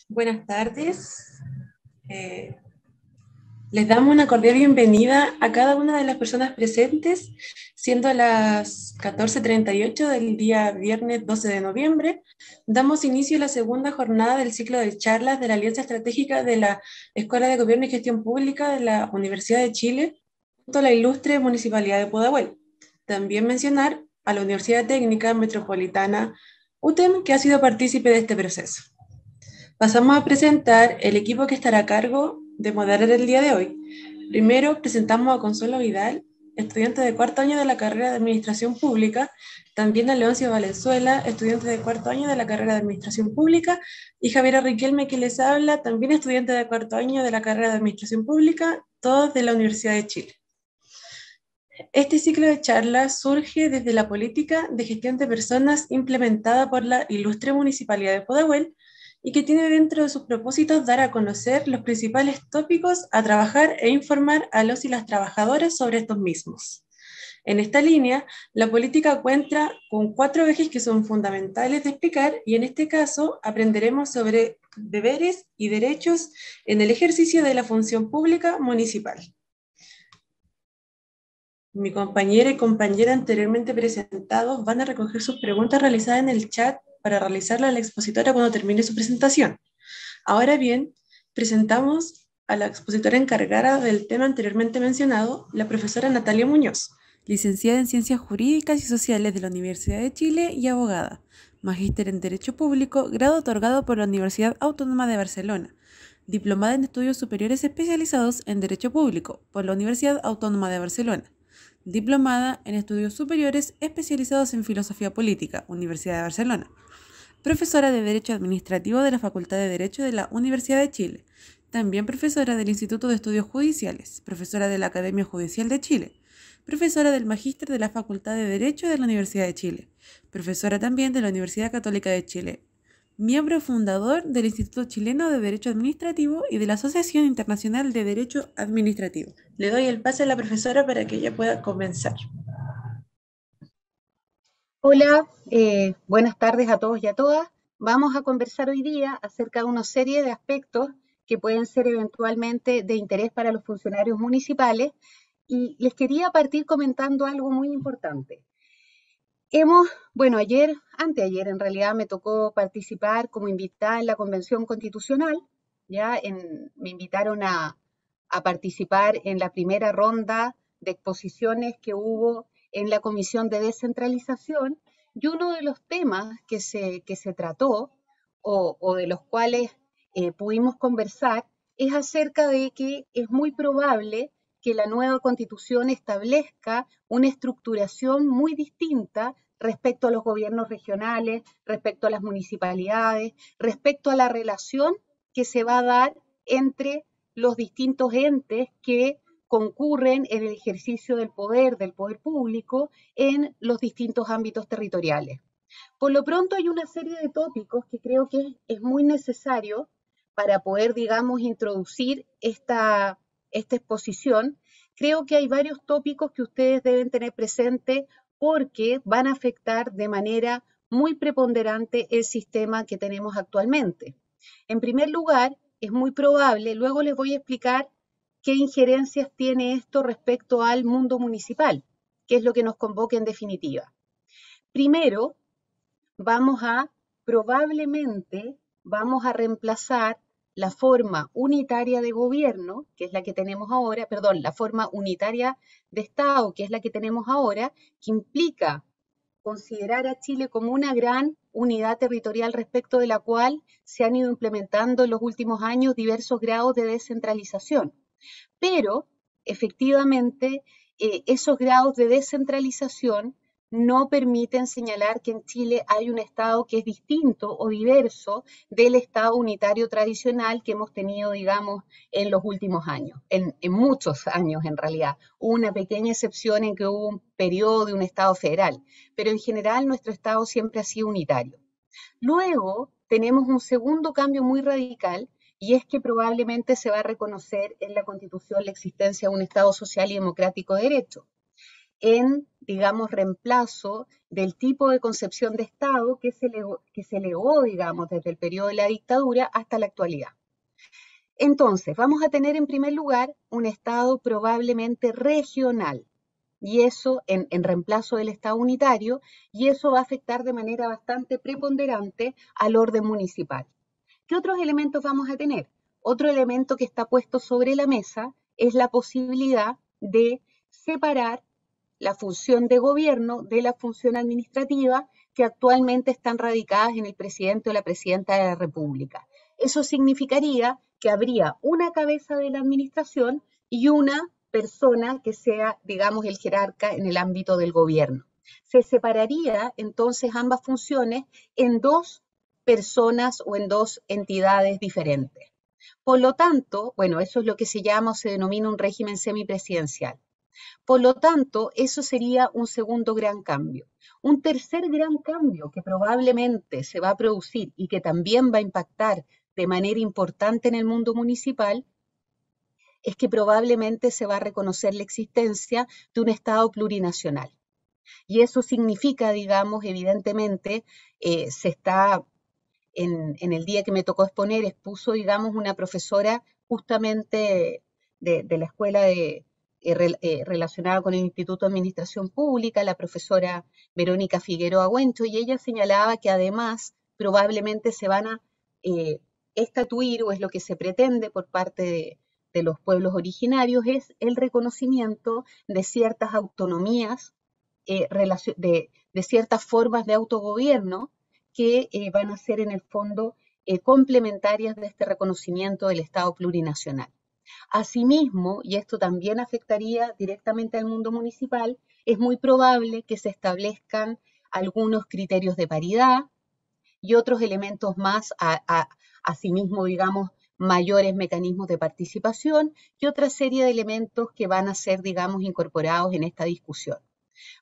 Buenas tardes. Eh, Les damos una cordial bienvenida a cada una de las personas presentes, siendo las 14:38 del día viernes 12 de noviembre. Damos inicio a la segunda jornada del ciclo de charlas de la Alianza Estratégica de la Escuela de Gobierno y Gestión Pública de la Universidad de Chile, junto a la ilustre Municipalidad de Pudahuel. También mencionar a la Universidad Técnica Metropolitana UTEM, que ha sido partícipe de este proceso. Pasamos a presentar el equipo que estará a cargo de moderar el día de hoy. Primero presentamos a Consuelo Vidal, estudiante de cuarto año de la carrera de Administración Pública, también a Leoncio Valenzuela, estudiante de cuarto año de la carrera de Administración Pública, y Javiera Riquelme, que les habla, también estudiante de cuarto año de la carrera de Administración Pública, todos de la Universidad de Chile. Este ciclo de charlas surge desde la política de gestión de personas implementada por la ilustre Municipalidad de Pudahuel y que tiene dentro de sus propósitos dar a conocer los principales tópicos a trabajar e informar a los y las trabajadoras sobre estos mismos. En esta línea, la política cuenta con 4 ejes que son fundamentales de explicar y en este caso aprenderemos sobre deberes y derechos en el ejercicio de la función pública municipal. Mi compañera y compañera anteriormente presentados van a recoger sus preguntas realizadas en el chat para realizarlas a la expositora cuando termine su presentación. Ahora bien, presentamos a la expositora encargada del tema anteriormente mencionado, la profesora Natalia Muñoz, licenciada en Ciencias Jurídicas y Sociales de la Universidad de Chile y abogada, magíster en Derecho Público, grado otorgado por la Universidad Autónoma de Barcelona, diplomada en Estudios Superiores Especializados en Derecho Público por la Universidad Autónoma de Barcelona, diplomada en Estudios Superiores Especializados en Filosofía Política, Universidad de Barcelona, profesora de Derecho Administrativo de la Facultad de Derecho de la Universidad de Chile, también profesora del Instituto de Estudios Judiciales, profesora de la Academia Judicial de Chile, profesora del Magíster de la Facultad de Derecho de la Universidad de Chile, profesora también de la Universidad Católica de Chile, miembro fundador del Instituto Chileno de Derecho Administrativo y de la Asociación Internacional de Derecho Administrativo. Le doy el pase a la profesora para que ella pueda comenzar. Hola, buenas tardes a todos y a todas. Vamos a conversar hoy día acerca de una serie de aspectos que pueden ser eventualmente de interés para los funcionarios municipales y les quería partir comentando algo muy importante. Anteayer en realidad me tocó participar como invitada en la Convención Constitucional, me invitaron a participar en la primera ronda de exposiciones que hubo en la Comisión de Descentralización, y uno de los temas que se trató o de los cuales pudimos conversar es acerca de que es muy probable que la nueva Constitución establezca una estructuración muy distinta respecto a los gobiernos regionales, respecto a las municipalidades, respecto a la relación que se va a dar entre los distintos entes que concurren en el ejercicio del poder público en los distintos ámbitos territoriales. Por lo pronto hay una serie de tópicos que creo que es muy necesario para poder, digamos, introducir esta exposición. Creo que hay varios tópicos que ustedes deben tener presente porque van a afectar de manera muy preponderante el sistema que tenemos actualmente. En primer lugar, es muy probable, luego les voy a explicar qué injerencias tiene esto respecto al mundo municipal, que es lo que nos convoca en definitiva. Primero, probablemente vamos a reemplazar la forma unitaria de gobierno, que es la que tenemos ahora, la forma unitaria de Estado, que es la que tenemos ahora, que implica considerar a Chile como una gran unidad territorial respecto de la cual se han ido implementando en los últimos años diversos grados de descentralización. Pero, efectivamente, esos grados de descentralización no permiten señalar que en Chile hay un Estado que es distinto o diverso del Estado unitario tradicional que hemos tenido, digamos, en los últimos años, en muchos años en realidad. Hubo una pequeña excepción en que hubo un periodo de un Estado federal, pero en general nuestro Estado siempre ha sido unitario. Luego tenemos un segundo cambio muy radical, y es que probablemente se va a reconocer en la Constitución la existencia de un Estado social y democrático de derecho. En digamos, reemplazo del tipo de concepción de Estado que se legó, digamos, desde el periodo de la dictadura hasta la actualidad. Entonces, vamos a tener en primer lugar un Estado probablemente regional, y eso en reemplazo del Estado unitario, y eso va a afectar de manera bastante preponderante al orden municipal. ¿Qué otros elementos vamos a tener? Otro elemento que está puesto sobre la mesa es la posibilidad de separar la función de gobierno de la función administrativa que actualmente están radicadas en el presidente o la presidenta de la República. Eso significaría que habría una cabeza de la administración y una persona que sea, digamos, el jerarca en el ámbito del gobierno. Se separaría entonces ambas funciones en dos personas o en dos entidades diferentes. Por lo tanto, bueno, eso es lo que se llama o se denomina un régimen semipresidencial. Por lo tanto, eso sería un segundo gran cambio. Un tercer gran cambio que probablemente se va a producir y que también va a impactar de manera importante en el mundo municipal es que probablemente se va a reconocer la existencia de un Estado plurinacional. Y eso significa, digamos, evidentemente, se está, en el día que me tocó exponer, expuso, digamos, una profesora justamente de la escuela relacionada con el Instituto de Administración Pública, la profesora Verónica Figueroa Güencho, y ella señalaba que además probablemente se van a estatuir, o es lo que se pretende por parte de los pueblos originarios, es el reconocimiento de ciertas autonomías, de ciertas formas de autogobierno que van a ser en el fondo complementarias de este reconocimiento del Estado plurinacional. Asimismo, y esto también afectaría directamente al mundo municipal, es muy probable que se establezcan algunos criterios de paridad y otros elementos más, asimismo, digamos, mayores mecanismos de participación y otra serie de elementos que van a ser, digamos, incorporados en esta discusión.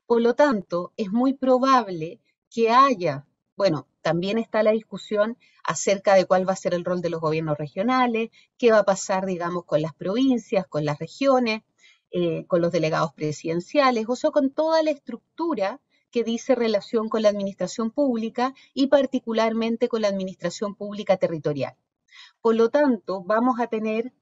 Por lo tanto, es muy probable que haya, bueno, también está la discusión acerca de cuál va a ser el rol de los gobiernos regionales, qué va a pasar, digamos, con las provincias, con las regiones, con los delegados presidenciales, o sea, con toda la estructura que dice relación con la administración pública y particularmente con la administración pública territorial. Por lo tanto, vamos a tener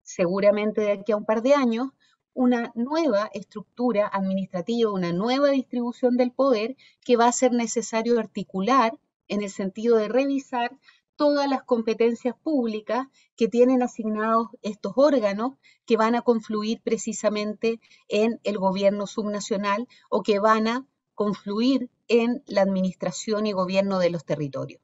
seguramente de aquí a un par de años una nueva estructura administrativa, una nueva distribución del poder que va a ser necesario articular en el sentido de revisar todas las competencias públicas que tienen asignados estos órganos que van a confluir precisamente en el gobierno subnacional o que van a confluir en la administración y gobierno de los territorios.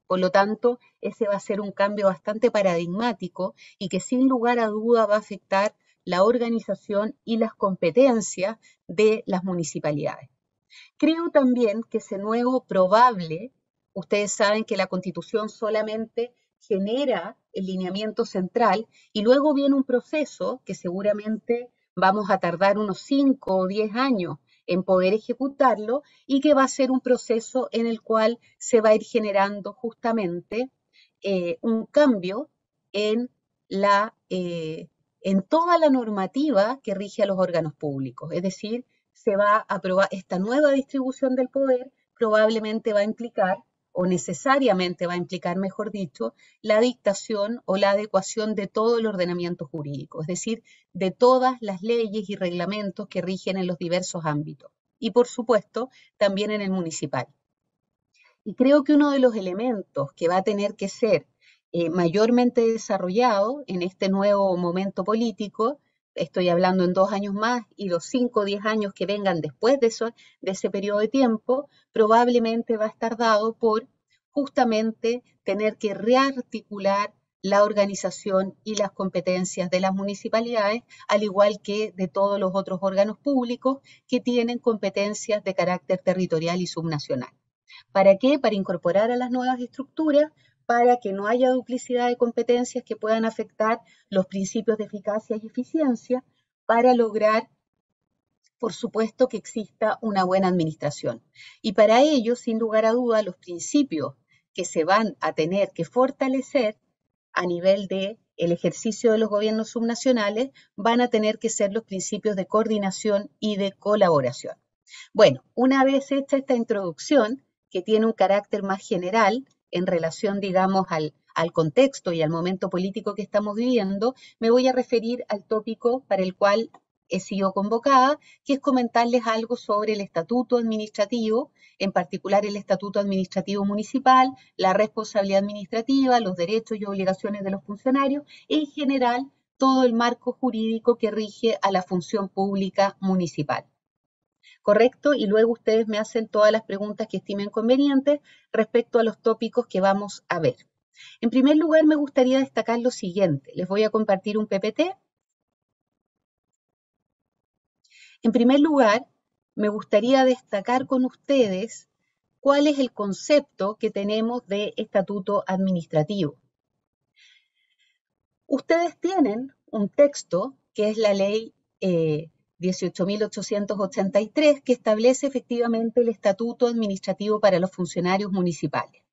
Por lo tanto, ese va a ser un cambio bastante paradigmático y que sin lugar a duda va a afectar la organización y las competencias de las municipalidades. Creo también que ese nuevo probable, ustedes saben que la Constitución solamente genera el lineamiento central y luego viene un proceso que seguramente vamos a tardar unos 5 o 10 años en poder ejecutarlo y que va a ser un proceso en el cual se va a ir generando justamente un cambio en toda la normativa que rige a los órganos públicos. Es decir, se va a aprobar esta nueva distribución del poder, probablemente va a implicar, o necesariamente va a implicar, mejor dicho, la dictación o la adecuación de todo el ordenamiento jurídico, es decir, de todas las leyes y reglamentos que rigen en los diversos ámbitos. Y por supuesto, también en el municipal. Y creo que uno de los elementos que va a tener que ser mayormente desarrollado en este nuevo momento político, estoy hablando en 2 años más y los 5 o 10 años que vengan después de ese periodo de tiempo, probablemente va a estar dado por justamente tener que rearticular la organización y las competencias de las municipalidades, al igual que de todos los otros órganos públicos que tienen competencias de carácter territorial y subnacional. ¿Para qué? Para incorporar a las nuevas estructuras, para que no haya duplicidad de competencias que puedan afectar los principios de eficacia y eficiencia, para lograr, por supuesto, que exista una buena administración. Y para ello, sin lugar a duda, los principios que se van a tener que fortalecer a nivel de el ejercicio de los gobiernos subnacionales van a tener que ser los principios de coordinación y de colaboración. Bueno, una vez hecha esta introducción, que tiene un carácter más general en relación, digamos, al contexto y al momento político que estamos viviendo, me voy a referir al tópico para el cual he sido convocada, que es comentarles algo sobre el estatuto administrativo, en particular el estatuto administrativo municipal, la responsabilidad administrativa, los derechos y obligaciones de los funcionarios, en general todo el marco jurídico que rige a la función pública municipal. ¿Correcto? Y luego ustedes me hacen todas las preguntas que estimen convenientes respecto a los tópicos que vamos a ver. En primer lugar, me gustaría destacar lo siguiente. Les voy a compartir un PPT. En primer lugar, me gustaría destacar con ustedes cuál es el concepto que tenemos de estatuto administrativo. Ustedes tienen un texto que es la ley 18.883, que establece efectivamente el estatuto administrativo para los funcionarios municipales.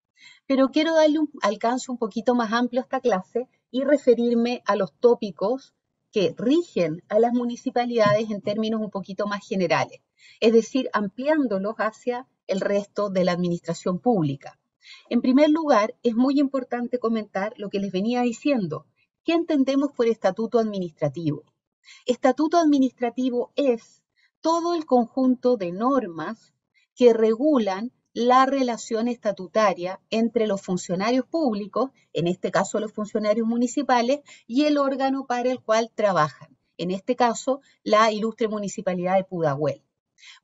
Pero quiero darle un alcance un poquito más amplio a esta clase y referirme a los tópicos que rigen a las municipalidades en términos un poquito más generales, es decir, ampliándolos hacia el resto de la administración pública. En primer lugar, es muy importante comentar lo que les venía diciendo. ¿Qué entendemos por estatuto administrativo? Estatuto administrativo es todo el conjunto de normas que regulan la relación estatutaria entre los funcionarios públicos, en este caso los funcionarios municipales, y el órgano para el cual trabajan, en este caso la ilustre municipalidad de Pudahuel.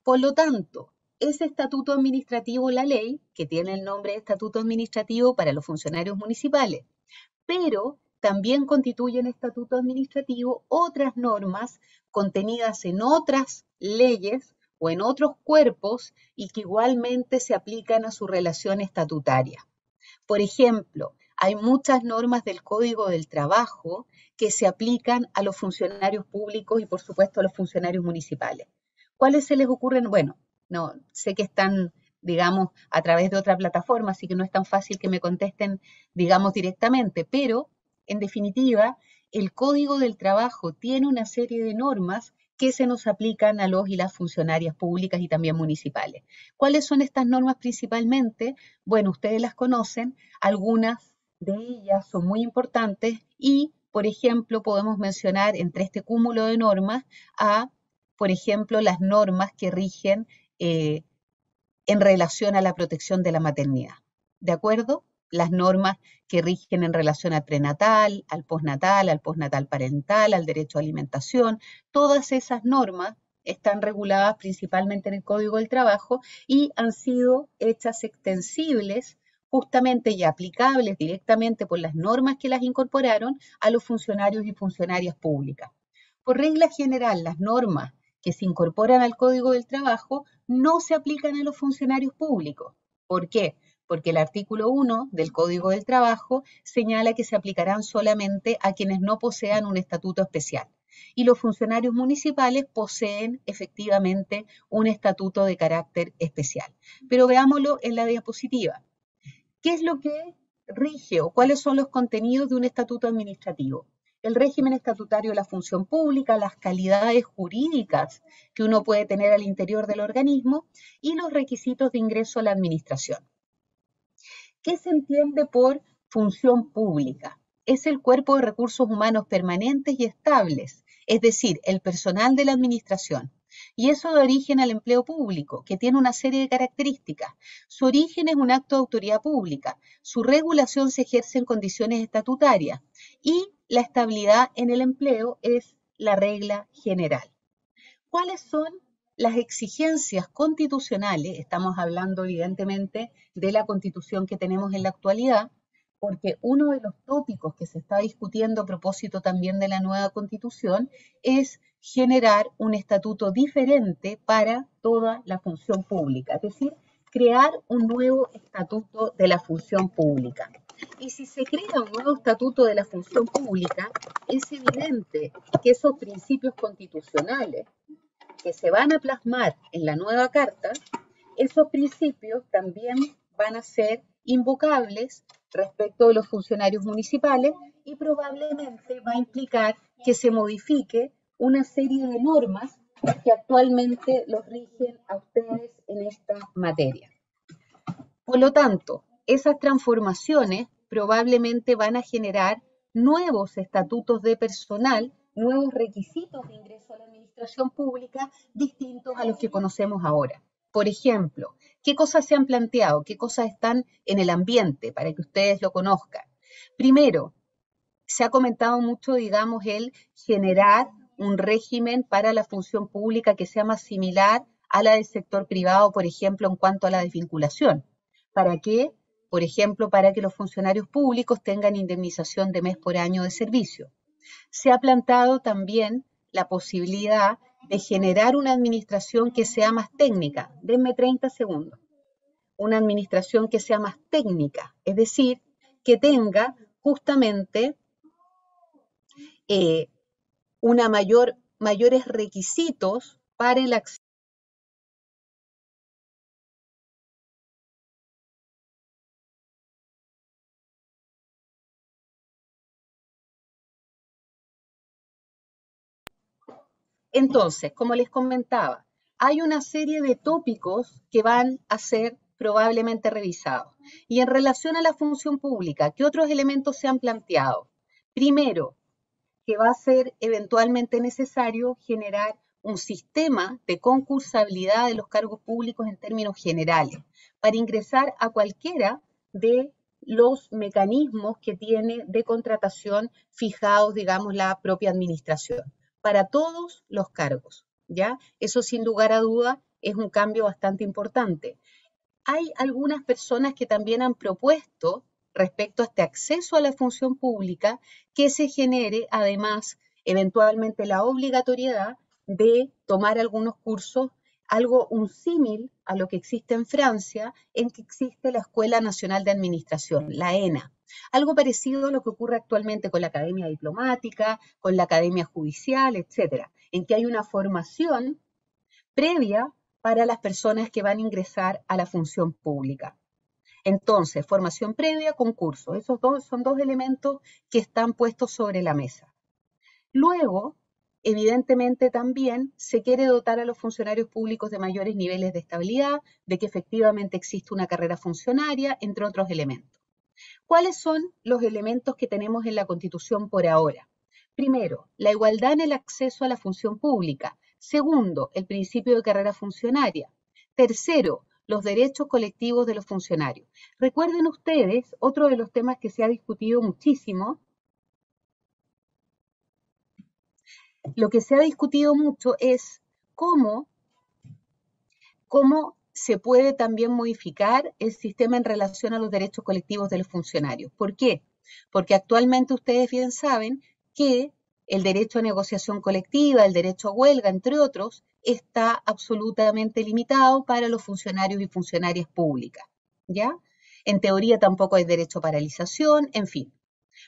Por lo tanto, ese estatuto administrativo, la ley, que tiene el nombre de estatuto administrativo para los funcionarios municipales, pero también constituyen estatuto administrativo otras normas contenidas en otras leyes o en otros cuerpos y que igualmente se aplican a su relación estatutaria. Por ejemplo, hay muchas normas del Código del Trabajo que se aplican a los funcionarios públicos y por supuesto a los funcionarios municipales. ¿Cuáles se les ocurren? Bueno, no sé que están, digamos, a través de otra plataforma, así que no es tan fácil que me contesten, digamos, directamente, pero en definitiva, el Código del Trabajo tiene una serie de normas que se nos aplican a los y las funcionarias públicas y también municipales. ¿Cuáles son estas normas principalmente? Bueno, ustedes las conocen, algunas de ellas son muy importantes y, por ejemplo, podemos mencionar entre este cúmulo de normas por ejemplo, las normas que rigen en relación a la protección de la maternidad. ¿De acuerdo? Las normas que rigen en relación al prenatal, al postnatal parental, al derecho a alimentación, todas esas normas están reguladas principalmente en el Código del Trabajo y han sido hechas extensibles justamente y aplicables directamente por las normas que las incorporaron a los funcionarios y funcionarias públicas. Por regla general, las normas que se incorporan al Código del Trabajo no se aplican a los funcionarios públicos. ¿Por qué? Porque el artículo 1 del Código del Trabajo señala que se aplicarán solamente a quienes no posean un estatuto especial. Y los funcionarios municipales poseen efectivamente un estatuto de carácter especial. Pero veámoslo en la diapositiva. ¿Qué es lo que rige o cuáles son los contenidos de un estatuto administrativo? El régimen estatutario de la función pública, las calidades jurídicas que uno puede tener al interior del organismo y los requisitos de ingreso a la administración. ¿Qué se entiende por función pública? Es el cuerpo de recursos humanos permanentes y estables, es decir, el personal de la administración. Y eso da origen al empleo público, que tiene una serie de características. Su origen es un acto de autoridad pública, su regulación se ejerce en condiciones estatutarias y la estabilidad en el empleo es la regla general. ¿Cuáles son las exigencias constitucionales? Estamos hablando evidentemente de la Constitución que tenemos en la actualidad, porque uno de los tópicos que se está discutiendo a propósito también de la nueva Constitución es generar un estatuto diferente para toda la función pública, es decir, crear un nuevo estatuto de la función pública. Y si se crea un nuevo estatuto de la función pública, es evidente que esos principios constitucionales que se van a plasmar en la nueva carta, esos principios también van a ser invocables respecto de los funcionarios municipales y probablemente va a implicar que se modifique una serie de normas que actualmente los rigen a ustedes en esta materia. Por lo tanto, esas transformaciones probablemente van a generar nuevos estatutos de personal, nuevos requisitos de ingreso a la administración pública distintos a los que conocemos ahora. Por ejemplo, ¿qué cosas se han planteado? ¿Qué cosas están en el ambiente para que ustedes lo conozcan? Primero, se ha comentado mucho, digamos, el generar un régimen para la función pública que sea más similar a la del sector privado, por ejemplo, en cuanto a la desvinculación. ¿Para qué? Por ejemplo, para que los funcionarios públicos tengan indemnización de mes por año de servicio. Se ha planteado también la posibilidad de generar una administración que sea más técnica. Denme 30 segundos. Una administración que sea más técnica, es decir, que tenga justamente mayores requisitos para el acceso. Entonces, como les comentaba, hay una serie de tópicos que van a ser probablemente revisados. Y en relación a la función pública, ¿qué otros elementos se han planteado? Primero, que va a ser eventualmente necesario generar un sistema de concursabilidad de los cargos públicos en términos generales, para ingresar a cualquiera de los mecanismos que tiene de contratación fijados, digamos, la propia administración, para todos los cargos, ¿ya? Eso sin lugar a duda es un cambio bastante importante. Hay algunas personas que también han propuesto respecto a este acceso a la función pública que se genere además eventualmente la obligatoriedad de tomar algunos cursos, un símil a lo que existe en Francia, en que existe la Escuela Nacional de Administración, la ENA. Algo parecido a lo que ocurre actualmente con la Academia Diplomática, con la Academia Judicial, etcétera, en que hay una formación previa para las personas que van a ingresar a la función pública. Entonces, formación previa, concurso. Esos son dos elementos que están puestos sobre la mesa. Luego, evidentemente también se quiere dotar a los funcionarios públicos de mayores niveles de estabilidad, de que efectivamente existe una carrera funcionaria, entre otros elementos. ¿Cuáles son los elementos que tenemos en la Constitución por ahora? Primero, la igualdad en el acceso a la función pública. Segundo, el principio de carrera funcionaria. Tercero, los derechos colectivos de los funcionarios. Recuerden ustedes, otro de los temas que se ha discutido muchísimo, lo que se ha discutido mucho es cómo se puede también modificar el sistema en relación a los derechos colectivos de los funcionarios. ¿Por qué? Porque actualmente ustedes bien saben que el derecho a negociación colectiva, el derecho a huelga, entre otros, está absolutamente limitado para los funcionarios y funcionarias públicas, ¿ya? En teoría tampoco hay derecho a paralización, en fin.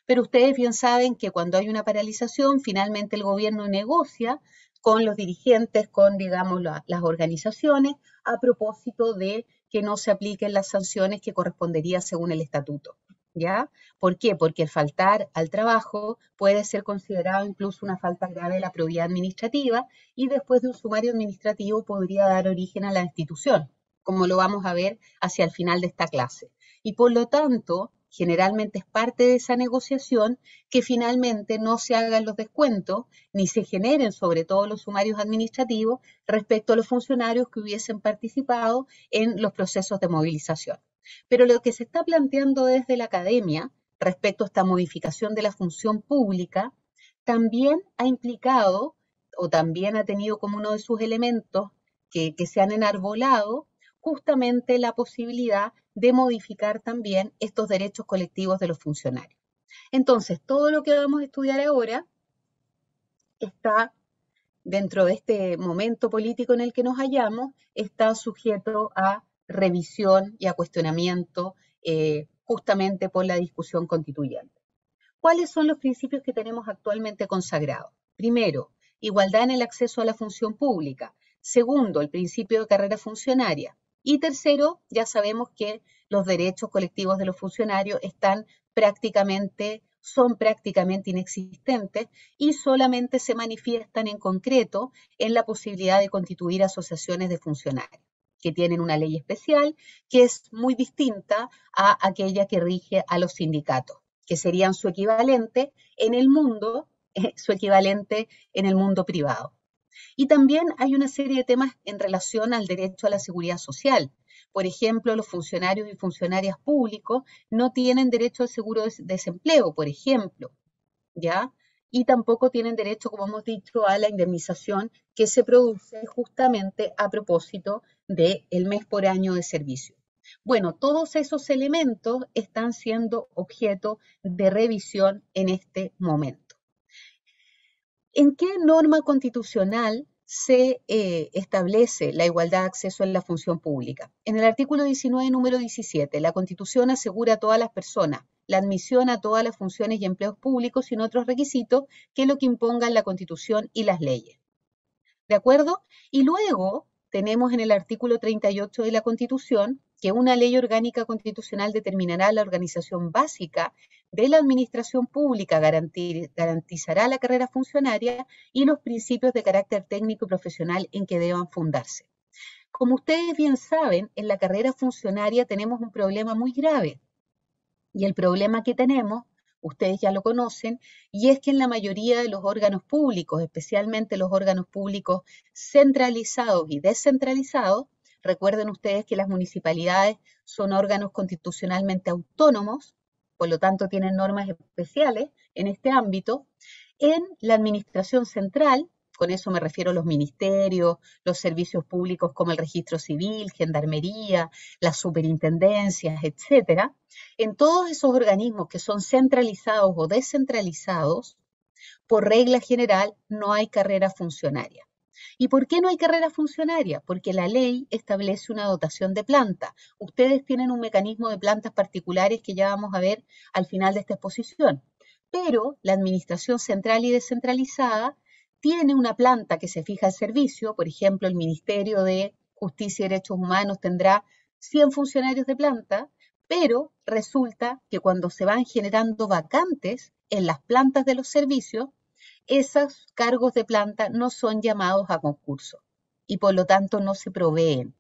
Pero ustedes bien saben que cuando hay una paralización, finalmente el gobierno negocia con los dirigentes, con, digamos, las organizaciones, a propósito de que no se apliquen las sanciones que correspondería según el estatuto, ¿ya? ¿Por qué? Porque el faltar al trabajo puede ser considerado incluso una falta grave de la probidad administrativa y después de un sumario administrativo podría dar origen a la destitución, como lo vamos a ver hacia el final de esta clase. Y por lo tanto, generalmente es parte de esa negociación que finalmente no se hagan los descuentos ni se generen sobre todo los sumarios administrativos respecto a los funcionarios que hubiesen participado en los procesos de movilización. Pero lo que se está planteando desde la academia respecto a esta modificación de la función pública también ha implicado o también ha tenido como uno de sus elementos que se han enarbolado justamente la posibilidad de modificar también estos derechos colectivos de los funcionarios. Entonces, todo lo que vamos a estudiar ahora está dentro de este momento político en el que nos hallamos, está sujeto a revisión y a cuestionamiento justamente por la discusión constituyente. ¿Cuáles son los principios que tenemos actualmente consagrados? Primero, igualdad en el acceso a la función pública. Segundo, el principio de carrera funcionaria. Y tercero, ya sabemos que los derechos colectivos de los funcionarios están prácticamente son prácticamente inexistentes y solamente se manifiestan en concreto en la posibilidad de constituir asociaciones de funcionarios, que tienen una ley especial que es muy distinta a aquella que rige a los sindicatos, que serían su equivalente en el mundo, privado. Y también hay una serie de temas en relación al derecho a la seguridad social. Por ejemplo, los funcionarios y funcionarias públicos no tienen derecho al seguro de desempleo, por ejemplo, ¿ya? Y tampoco tienen derecho, como hemos dicho, a la indemnización que se produce justamente a propósito del mes por año de servicio. Bueno, todos esos elementos están siendo objeto de revisión en este momento. ¿En qué norma constitucional se establece la igualdad de acceso en la función pública? En el artículo 19, número 17, la Constitución asegura a todas las personas la admisión a todas las funciones y empleos públicos sin otros requisitos que lo que impongan la Constitución y las leyes. ¿De acuerdo? Y luego tenemos en el artículo 38 de la Constitución que una ley orgánica constitucional determinará la organización básica de la administración pública, garantizará la carrera funcionaria y los principios de carácter técnico y profesional en que deban fundarse. Como ustedes bien saben, en la carrera funcionaria tenemos un problema muy grave. Y el problema que tenemos, ustedes ya lo conocen, y es que en la mayoría de los órganos públicos, especialmente los órganos públicos centralizados y descentralizados, recuerden ustedes que las municipalidades son órganos constitucionalmente autónomos, por lo tanto tienen normas especiales en este ámbito. En la administración central, con eso me refiero a los ministerios, los servicios públicos como el registro civil, gendarmería, las superintendencias, etcétera, en todos esos organismos que son centralizados o descentralizados, por regla general no hay carrera funcionaria. ¿Y por qué no hay carrera funcionaria? Porque la ley establece una dotación de planta. Ustedes tienen un mecanismo de plantas particulares que ya vamos a ver al final de esta exposición. Pero la administración central y descentralizada tiene una planta que se fija al servicio. Por ejemplo, el Ministerio de Justicia y Derechos Humanos tendrá 100 funcionarios de planta, pero resulta que cuando se van generando vacantes en las plantas de los servicios, esos cargos de planta no son llamados a concurso y por lo tanto no se proveen.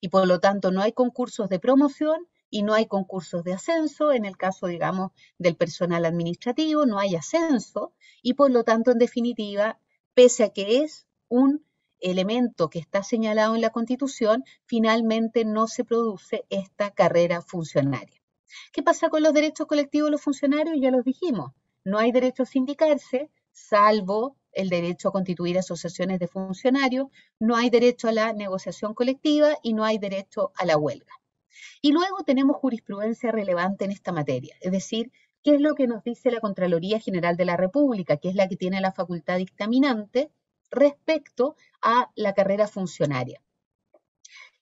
Y por lo tanto no hay concursos de promoción y no hay concursos de ascenso. En el caso, digamos, del personal administrativo, no hay ascenso y por lo tanto, en definitiva, pese a que es un elemento que está señalado en la Constitución, finalmente no se produce esta carrera funcionaria. ¿Qué pasa con los derechos colectivos de los funcionarios? Ya los dijimos, no hay derecho a sindicarse, salvo el derecho a constituir asociaciones de funcionarios, no hay derecho a la negociación colectiva y no hay derecho a la huelga. Y luego tenemos jurisprudencia relevante en esta materia, es decir, qué es lo que nos dice la Contraloría General de la República, que es la que tiene la facultad dictaminante respecto a la carrera funcionaria.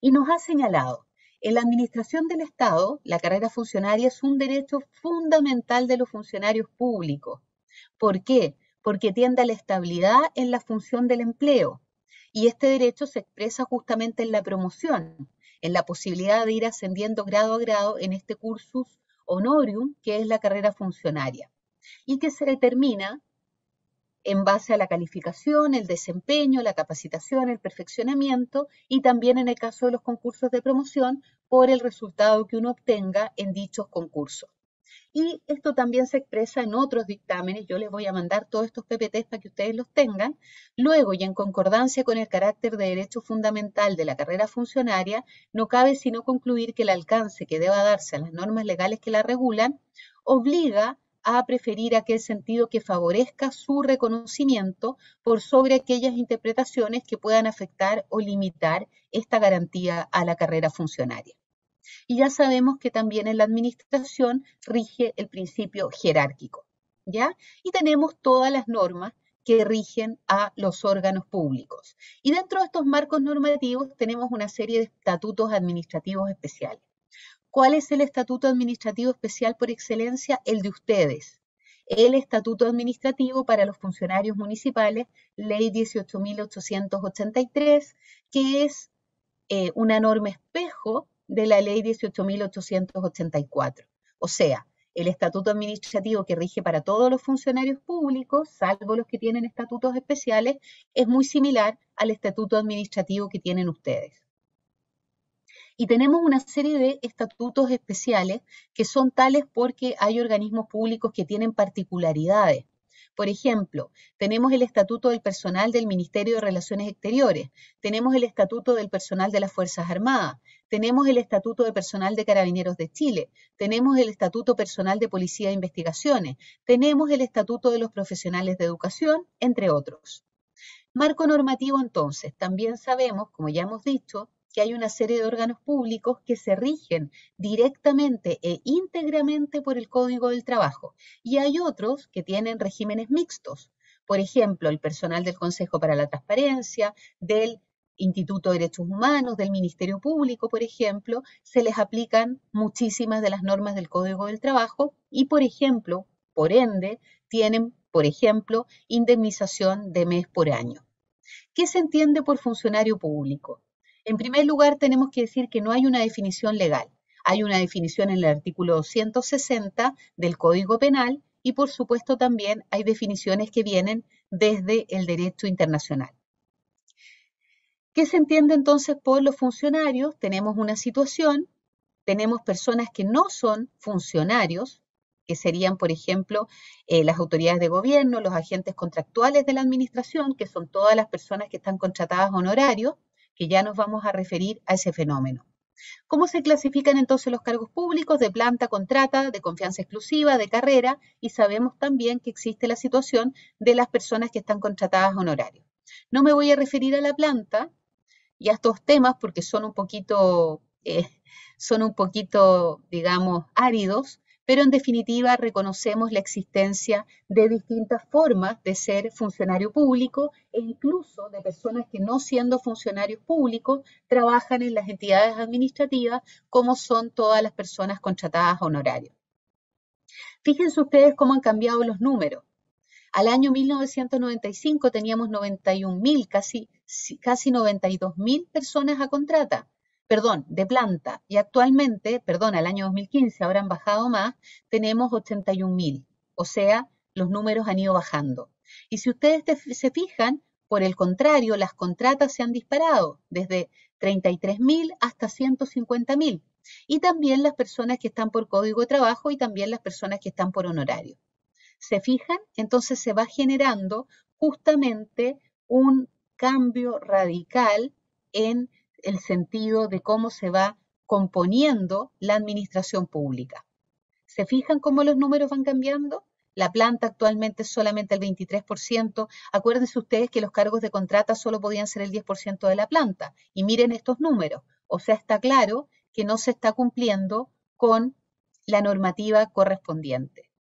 Y nos ha señalado, en la administración del Estado, la carrera funcionaria es un derecho fundamental de los funcionarios públicos. ¿Por qué? Porque tiende a la estabilidad en la función del empleo. Y este derecho se expresa justamente en la promoción, en la posibilidad de ir ascendiendo grado a grado en este cursus honorium, que es la carrera funcionaria, y que se determina en base a la calificación, el desempeño, la capacitación, el perfeccionamiento y también en el caso de los concursos de promoción por el resultado que uno obtenga en dichos concursos. Y esto también se expresa en otros dictámenes. Yo les voy a mandar todos estos PPTs para que ustedes los tengan. Luego, y en concordancia con el carácter de derecho fundamental de la carrera funcionaria, no cabe sino concluir que el alcance que deba darse a las normas legales que la regulan obliga a preferir aquel sentido que favorezca su reconocimiento por sobre aquellas interpretaciones que puedan afectar o limitar esta garantía a la carrera funcionaria. Y ya sabemos que también en la administración rige el principio jerárquico, ¿ya? Y tenemos todas las normas que rigen a los órganos públicos. Y dentro de estos marcos normativos tenemos una serie de estatutos administrativos especiales. ¿Cuál es el estatuto administrativo especial por excelencia? El de ustedes. El estatuto administrativo para los funcionarios municipales, ley 18.883, que es una norma espejo de la ley 18.884. O sea, el estatuto administrativo que rige para todos los funcionarios públicos, salvo los que tienen estatutos especiales, es muy similar al estatuto administrativo que tienen ustedes. Y tenemos una serie de estatutos especiales que son tales porque hay organismos públicos que tienen particularidades. Por ejemplo, tenemos el Estatuto del Personal del Ministerio de Relaciones Exteriores, tenemos el Estatuto del Personal de las Fuerzas Armadas, tenemos el Estatuto de Personal de Carabineros de Chile, tenemos el Estatuto Personal de Policía de Investigaciones, tenemos el Estatuto de los Profesionales de Educación, entre otros. Marco normativo, entonces, también sabemos, como ya hemos dicho, que hay una serie de órganos públicos que se rigen directamente e íntegramente por el Código del Trabajo, y hay otros que tienen regímenes mixtos. Por ejemplo, el personal del Consejo para la Transparencia, del Instituto de Derechos Humanos, del Ministerio Público, por ejemplo, se les aplican muchísimas de las normas del Código del Trabajo y, por ejemplo, por ende, tienen, por ejemplo, indemnización de mes por año. ¿Qué se entiende por funcionario público? En primer lugar, tenemos que decir que no hay una definición legal. Hay una definición en el artículo 260 del Código Penal y, por supuesto, también hay definiciones que vienen desde el derecho internacional. ¿Qué se entiende entonces por los funcionarios? Tenemos una situación, tenemos personas que no son funcionarios, que serían, por ejemplo, las autoridades de gobierno, los agentes contractuales de la administración, que son todas las personas que están contratadas honorarios, que ya nos vamos a referir a ese fenómeno. ¿Cómo se clasifican entonces los cargos públicos? De planta, contrata, de confianza exclusiva, de carrera, y sabemos también que existe la situación de las personas que están contratadas honorarios. No me voy a referir a la planta y a estos temas porque son un poquito, digamos, áridos, pero en definitiva reconocemos la existencia de distintas formas de ser funcionario público e incluso de personas que no siendo funcionarios públicos trabajan en las entidades administrativas como son todas las personas contratadas honorarios. Fíjense ustedes cómo han cambiado los números. Al año 1995 teníamos 91.000, casi 92.000 personas a contrata. De planta, y actualmente, al año 2015, ahora han bajado más, tenemos 81.000, o sea, los números han ido bajando. Y si ustedes se fijan, por el contrario, las contratas se han disparado, desde 33.000 hasta 150.000, y también las personas que están por código de trabajo y también las personas que están por honorario. ¿Se fijan? Entonces se va generando justamente un cambio radical en el sentido de cómo se va componiendo la administración pública. ¿Se fijan cómo los números van cambiando? La planta actualmente es solamente el 23%. Acuérdense ustedes que los cargos de contrata solo podían ser el 10% de la planta. Y miren estos números. O sea, está claro que no se está cumpliendo con la normativa correspondiente.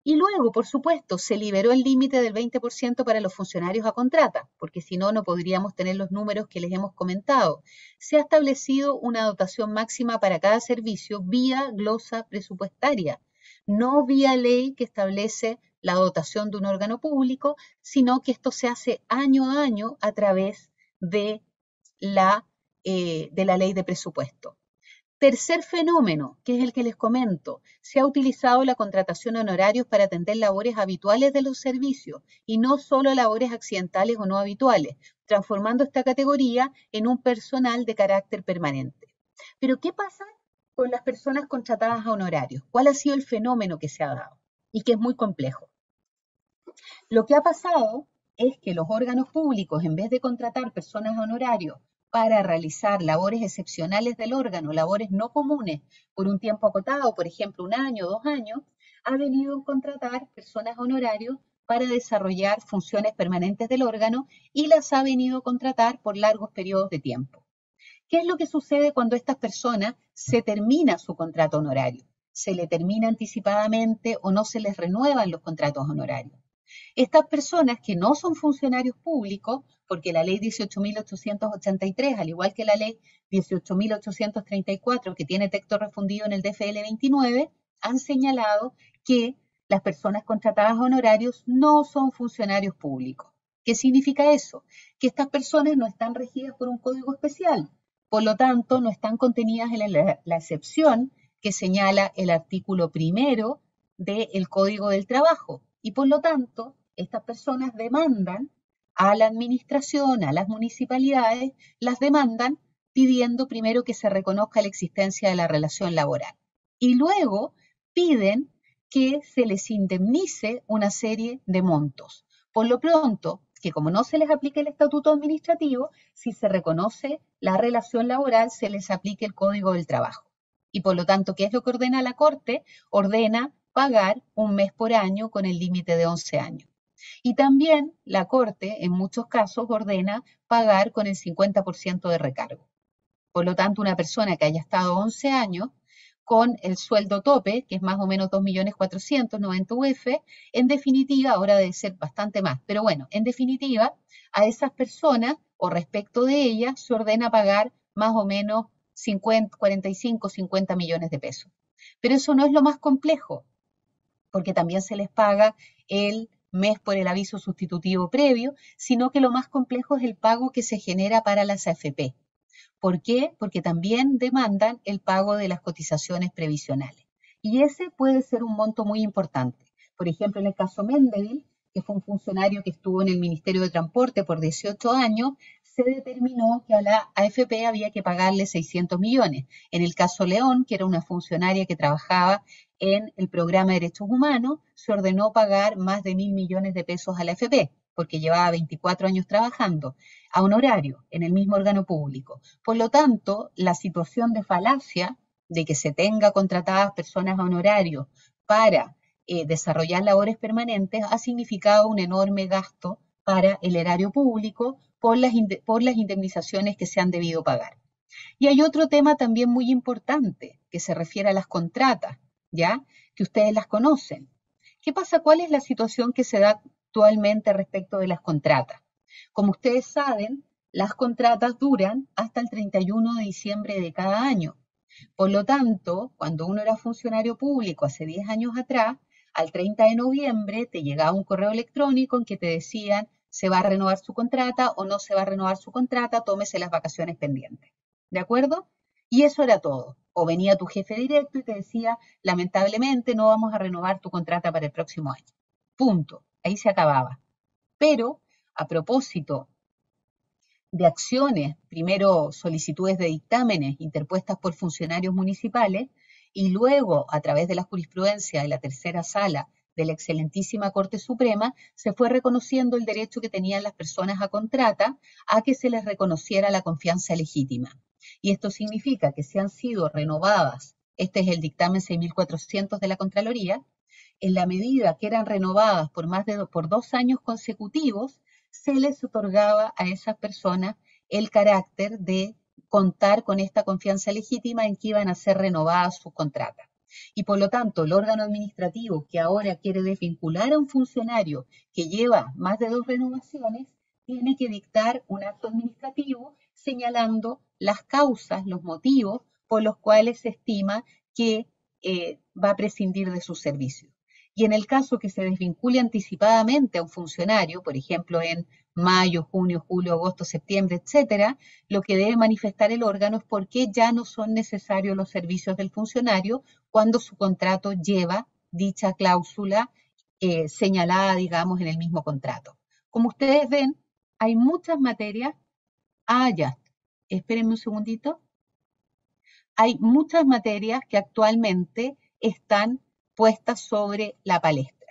Y luego, por supuesto, se liberó el límite del 20% para los funcionarios a contrata, porque si no, no podríamos tener los números que les hemos comentado. Se ha establecido una dotación máxima para cada servicio vía glosa presupuestaria, no vía ley que establece la dotación de un órgano público, sino que esto se hace año a año a través de la ley de presupuesto. Tercer fenómeno, que es el que les comento, se ha utilizado la contratación honorarios para atender labores habituales de los servicios y no solo labores accidentales o no habituales, transformando esta categoría en un personal de carácter permanente. Pero ¿qué pasa con las personas contratadas a honorarios? ¿Cuál ha sido el fenómeno que se ha dado? Y que es muy complejo. Lo que ha pasado es que los órganos públicos, en vez de contratar personas a honorarios para realizar labores excepcionales del órgano, labores no comunes, por un tiempo acotado, por ejemplo, 1 año, 2 años, ha venido a contratar personas honorarios para desarrollar funciones permanentes del órgano y las ha venido a contratar por largos periodos de tiempo. ¿Qué es lo que sucede cuando estas personas se termina su contrato honorario? ¿Se le termina anticipadamente o no se les renuevan los contratos honorarios? Estas personas que no son funcionarios públicos, porque la ley 18.883, al igual que la ley 18.834, que tiene texto refundido en el DFL 29, han señalado que las personas contratadas a honorarios no son funcionarios públicos. ¿Qué significa eso? Que estas personas no están regidas por un código especial, por lo tanto no están contenidas en la excepción que señala el artículo 1 del Código del Trabajo. Y por lo tanto, estas personas demandan a la administración, a las municipalidades, las demandan pidiendo primero que se reconozca la existencia de la relación laboral. Y luego piden que se les indemnice una serie de montos. Por lo pronto, que como no se les aplique el estatuto administrativo, si se reconoce la relación laboral, se les aplique el Código del Trabajo. Y por lo tanto, ¿qué es lo que ordena la Corte? Ordena pagar un mes por año con el límite de 11 años. Y también la Corte, en muchos casos, ordena pagar con el 50% de recargo. Por lo tanto, una persona que haya estado 11 años con el sueldo tope, que es más o menos 2.490.000 UF, en definitiva, ahora debe ser bastante más, pero bueno, en definitiva, a esas personas o respecto de ellas se ordena pagar más o menos 45, 50 millones de pesos. Pero eso no es lo más complejo, porque también se les paga el mes por el aviso sustitutivo previo, sino que lo más complejo es el pago que se genera para las AFP. ¿Por qué? Porque también demandan el pago de las cotizaciones previsionales. Y ese puede ser un monto muy importante. Por ejemplo, en el caso Mendeville, que fue un funcionario que estuvo en el Ministerio de Transporte por 18 años, se determinó que a la AFP había que pagarle 600 millones. En el caso León, que era una funcionaria que trabajaba en el programa de Derechos Humanos, se ordenó pagar más de 1.000 millones de pesos a la AFP, porque llevaba 24 años trabajando a honorario en el mismo órgano público. Por lo tanto, la situación de falacia de que se tenga contratadas personas a honorario para desarrollar labores permanentes ha significado un enorme gasto para el erario público por las indemnizaciones que se han debido pagar. Y hay otro tema también muy importante que se refiere a las contratas, ¿ya? Que ustedes las conocen. ¿Qué pasa? ¿Cuál es la situación que se da actualmente respecto de las contratas? Como ustedes saben, las contratas duran hasta el 31 de diciembre de cada año. Por lo tanto, cuando uno era funcionario público hace 10 años atrás, al 30 de noviembre te llegaba un correo electrónico en que te decían se va a renovar su contrata o no se va a renovar su contrata, tómese las vacaciones pendientes. ¿De acuerdo? Y eso era todo. O venía tu jefe directo y te decía, lamentablemente no vamos a renovar tu contrata para el próximo año. Punto. Ahí se acababa. Pero, a propósito de acciones, primero solicitudes de dictámenes interpuestas por funcionarios municipales y luego, a través de la jurisprudencia de la tercera sala de la excelentísima Corte Suprema, se fue reconociendo el derecho que tenían las personas a contrata a que se les reconociera la confianza legítima. Y esto significa que si han sido renovadas, este es el dictamen 6.400 de la Contraloría, en la medida que eran renovadas por 2 años consecutivos, se les otorgaba a esas personas el carácter de contar con esta confianza legítima en que iban a ser renovadas sus contratas. Y por lo tanto, el órgano administrativo que ahora quiere desvincular a un funcionario que lleva más de 2 renovaciones, tiene que dictar un acto administrativo señalando las causas, los motivos por los cuales se estima que va a prescindir de sus servicios. Y en el caso que se desvincule anticipadamente a un funcionario, por ejemplo en mayo, junio, julio, agosto, septiembre, etcétera, lo que debe manifestar el órgano es por qué ya no son necesarios los servicios del funcionario cuando su contrato lleva dicha cláusula señalada, digamos, en el mismo contrato. Como ustedes ven, hay muchas materias. Ya, espérenme un segundito. Hay muchas materias que actualmente están puestas sobre la palestra.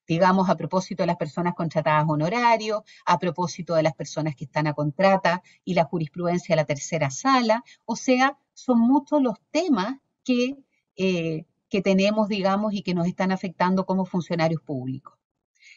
Digamos, a propósito de las personas contratadas honorario, a propósito de las personas que están a contrata y la jurisprudencia de la tercera sala. O sea, son muchos los temas que tenemos, digamos, y que nos están afectando como funcionarios públicos.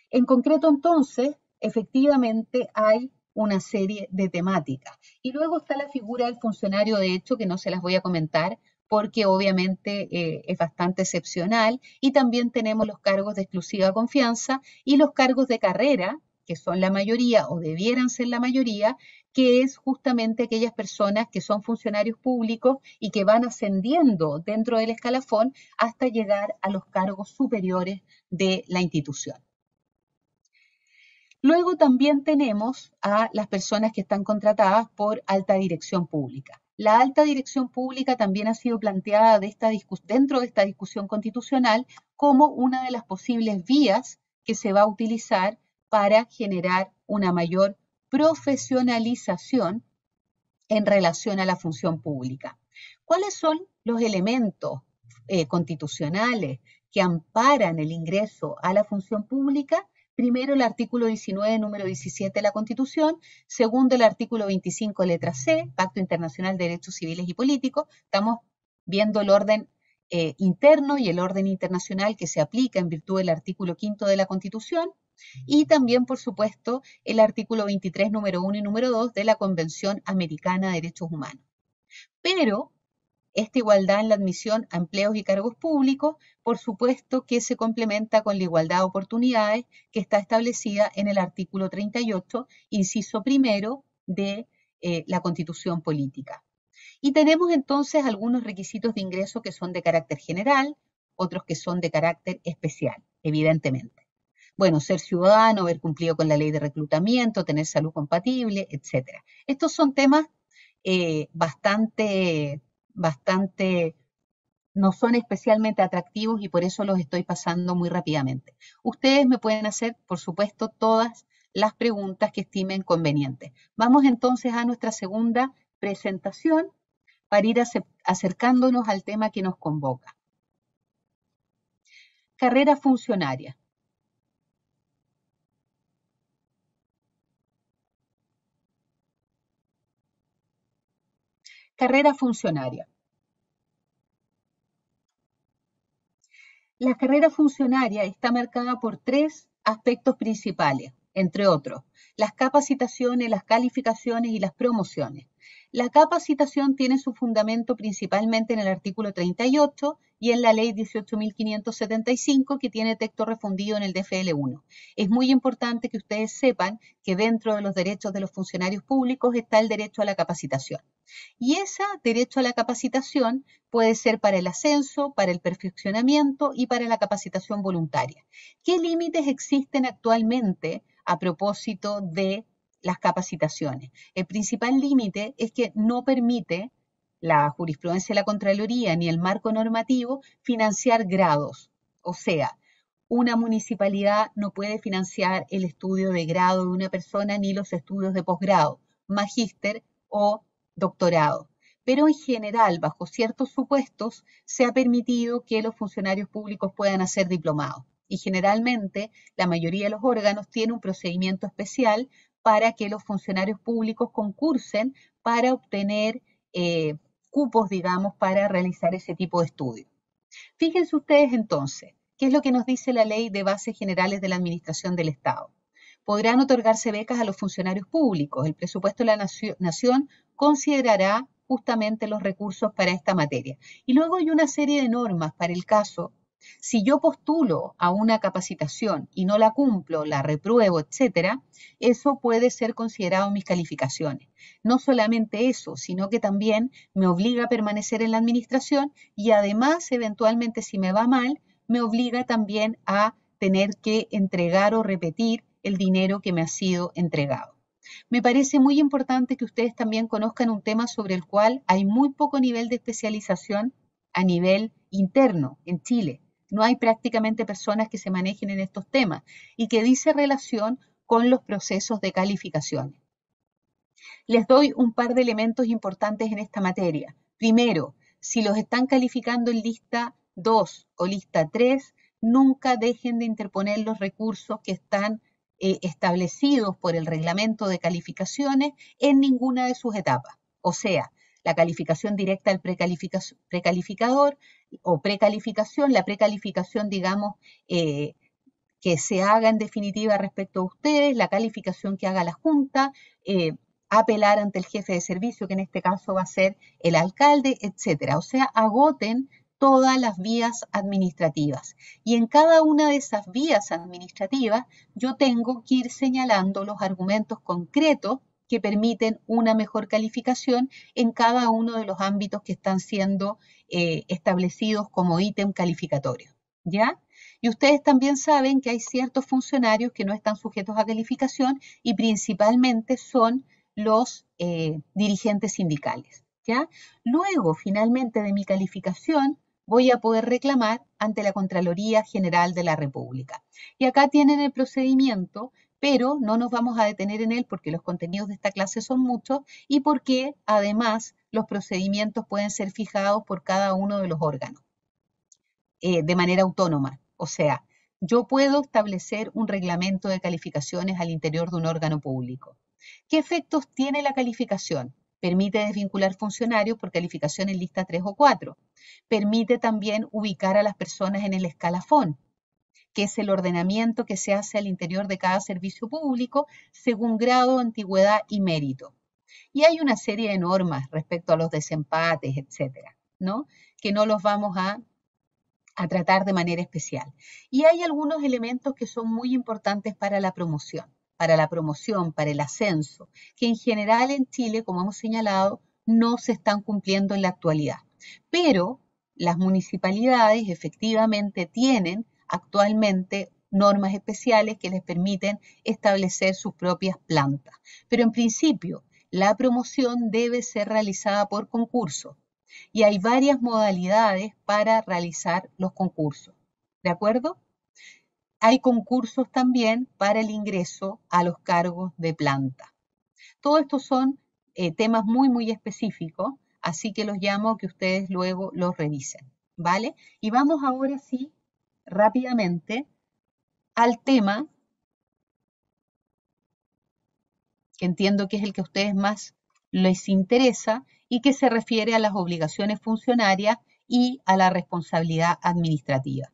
En concreto, entonces, efectivamente hay una serie de temáticas. Y luego está la figura del funcionario de hecho, que no se las voy a comentar, porque obviamente es bastante excepcional, y también tenemos los cargos de exclusiva confianza y los cargos de carrera, que son la mayoría o debieran ser la mayoría, que es justamente aquellas personas que son funcionarios públicos y que van ascendiendo dentro del escalafón hasta llegar a los cargos superiores de la institución. Luego también tenemos a las personas que están contratadas por alta dirección pública. La alta dirección pública también ha sido planteada dentro de esta discusión constitucional como una de las posibles vías que se va a utilizar para generar una mayor profesionalización en relación a la función pública. ¿Cuáles son los elementos constitucionales que amparan el ingreso a la función pública? Primero, el artículo 19, número 17 de la Constitución. Segundo, el artículo 25, letra C, Pacto Internacional de Derechos Civiles y Políticos. Estamos viendo el orden interno y el orden internacional que se aplica en virtud del artículo 5 de la Constitución. Y también, por supuesto, el artículo 23, número 1 y número 2 de la Convención Americana de Derechos Humanos. Pero esta igualdad en la admisión a empleos y cargos públicos, por supuesto que se complementa con la igualdad de oportunidades que está establecida en el artículo 38, inciso primero de la Constitución Política. Y tenemos entonces algunos requisitos de ingreso que son de carácter general, otros que son de carácter especial, evidentemente. Bueno, ser ciudadano, haber cumplido con la ley de reclutamiento, tener salud compatible, etc. Estos son temas bastante, no son especialmente atractivos y por eso los estoy pasando muy rápidamente. Ustedes me pueden hacer, por supuesto, todas las preguntas que estimen convenientes. Vamos entonces a nuestra segunda presentación para ir acercándonos al tema que nos convoca. Carrera funcionaria. Carrera funcionaria. La carrera funcionaria está marcada por tres aspectos principales, entre otros, las capacitaciones, las calificaciones y las promociones. La capacitación tiene su fundamento principalmente en el artículo 38 y en la ley 18.575 que tiene texto refundido en el DFL1. Es muy importante que ustedes sepan que dentro de los derechos de los funcionarios públicos está el derecho a la capacitación. Y ese derecho a la capacitación puede ser para el ascenso, para el perfeccionamiento y para la capacitación voluntaria. ¿Qué límites existen actualmente a propósito de las capacitaciones? El principal límite es que no permite la jurisprudencia de la Contraloría ni el marco normativo financiar grados. O sea, una municipalidad no puede financiar el estudio de grado de una persona ni los estudios de posgrado, magíster o doctorado. Pero en general, bajo ciertos supuestos, se ha permitido que los funcionarios públicos puedan hacer diplomados. Y generalmente, la mayoría de los órganos tiene un procedimiento especial para que los funcionarios públicos concursen para obtener cupos, digamos, para realizar ese tipo de estudios. Fíjense ustedes entonces, ¿qué es lo que nos dice la Ley de Bases Generales de la Administración del Estado? Podrán otorgarse becas a los funcionarios públicos. El presupuesto de la Nación considerará justamente los recursos para esta materia. Y luego hay una serie de normas para el caso, si yo postulo a una capacitación y no la cumplo, la repruebo, etcétera, eso puede ser considerado en mis calificaciones. No solamente eso, sino que también me obliga a permanecer en la administración y además, eventualmente, si me va mal, me obliga también a tener que entregar o repetir el dinero que me ha sido entregado. Me parece muy importante que ustedes también conozcan un tema sobre el cual hay muy poco nivel de especialización a nivel interno en Chile. No hay prácticamente personas que se manejen en estos temas y que dice relación con los procesos de calificaciones. Les doy un par de elementos importantes en esta materia. Primero, si los están calificando en lista 2 o lista 3, nunca dejen de interponer los recursos que están establecidos por el reglamento de calificaciones en ninguna de sus etapas. O sea, la calificación directa al precalificador o precalificación, la precalificación, digamos, que se haga en definitiva respecto a ustedes, la calificación que haga la Junta, apelar ante el jefe de servicio, que en este caso va a ser el alcalde, etcétera. O sea, agoten todas las vías administrativas. Y en cada una de esas vías administrativas yo tengo que ir señalando los argumentos concretos que permiten una mejor calificación en cada uno de los ámbitos que están siendo establecidos como ítem calificatorio, ¿ya? Y ustedes también saben que hay ciertos funcionarios que no están sujetos a calificación y principalmente son los dirigentes sindicales. ¿ya? Luego, finalmente, de mi calificación, voy a poder reclamar ante la Contraloría General de la República. Y acá tienen el procedimiento, pero no nos vamos a detener en él porque los contenidos de esta clase son muchos y porque, además, los procedimientos pueden ser fijados por cada uno de los órganos de manera autónoma. O sea, yo puedo establecer un reglamento de calificaciones al interior de un órgano público. ¿Qué efectos tiene la calificación? Permite desvincular funcionarios por calificación en lista 3 o 4. Permite también ubicar a las personas en el escalafón, que es el ordenamiento que se hace al interior de cada servicio público según grado, antigüedad y mérito. Y hay una serie de normas respecto a los desempates, etcétera, ¿no? Que no los vamos a tratar de manera especial. Y hay algunos elementos que son muy importantes para la promoción, para el ascenso, que en general en Chile, como hemos señalado, no se están cumpliendo en la actualidad. Pero las municipalidades efectivamente tienen actualmente normas especiales que les permiten establecer sus propias plantas. Pero en principio, la promoción debe ser realizada por concurso. Y hay varias modalidades para realizar los concursos, ¿de acuerdo? Hay concursos también para el ingreso a los cargos de planta. Todo esto son temas muy, muy específicos, así que los llamo a que ustedes luego los revisen, ¿vale? Y vamos ahora sí, rápidamente, al tema que entiendo que es el que a ustedes más les interesa y que se refiere a las obligaciones funcionarias y a la responsabilidad administrativa.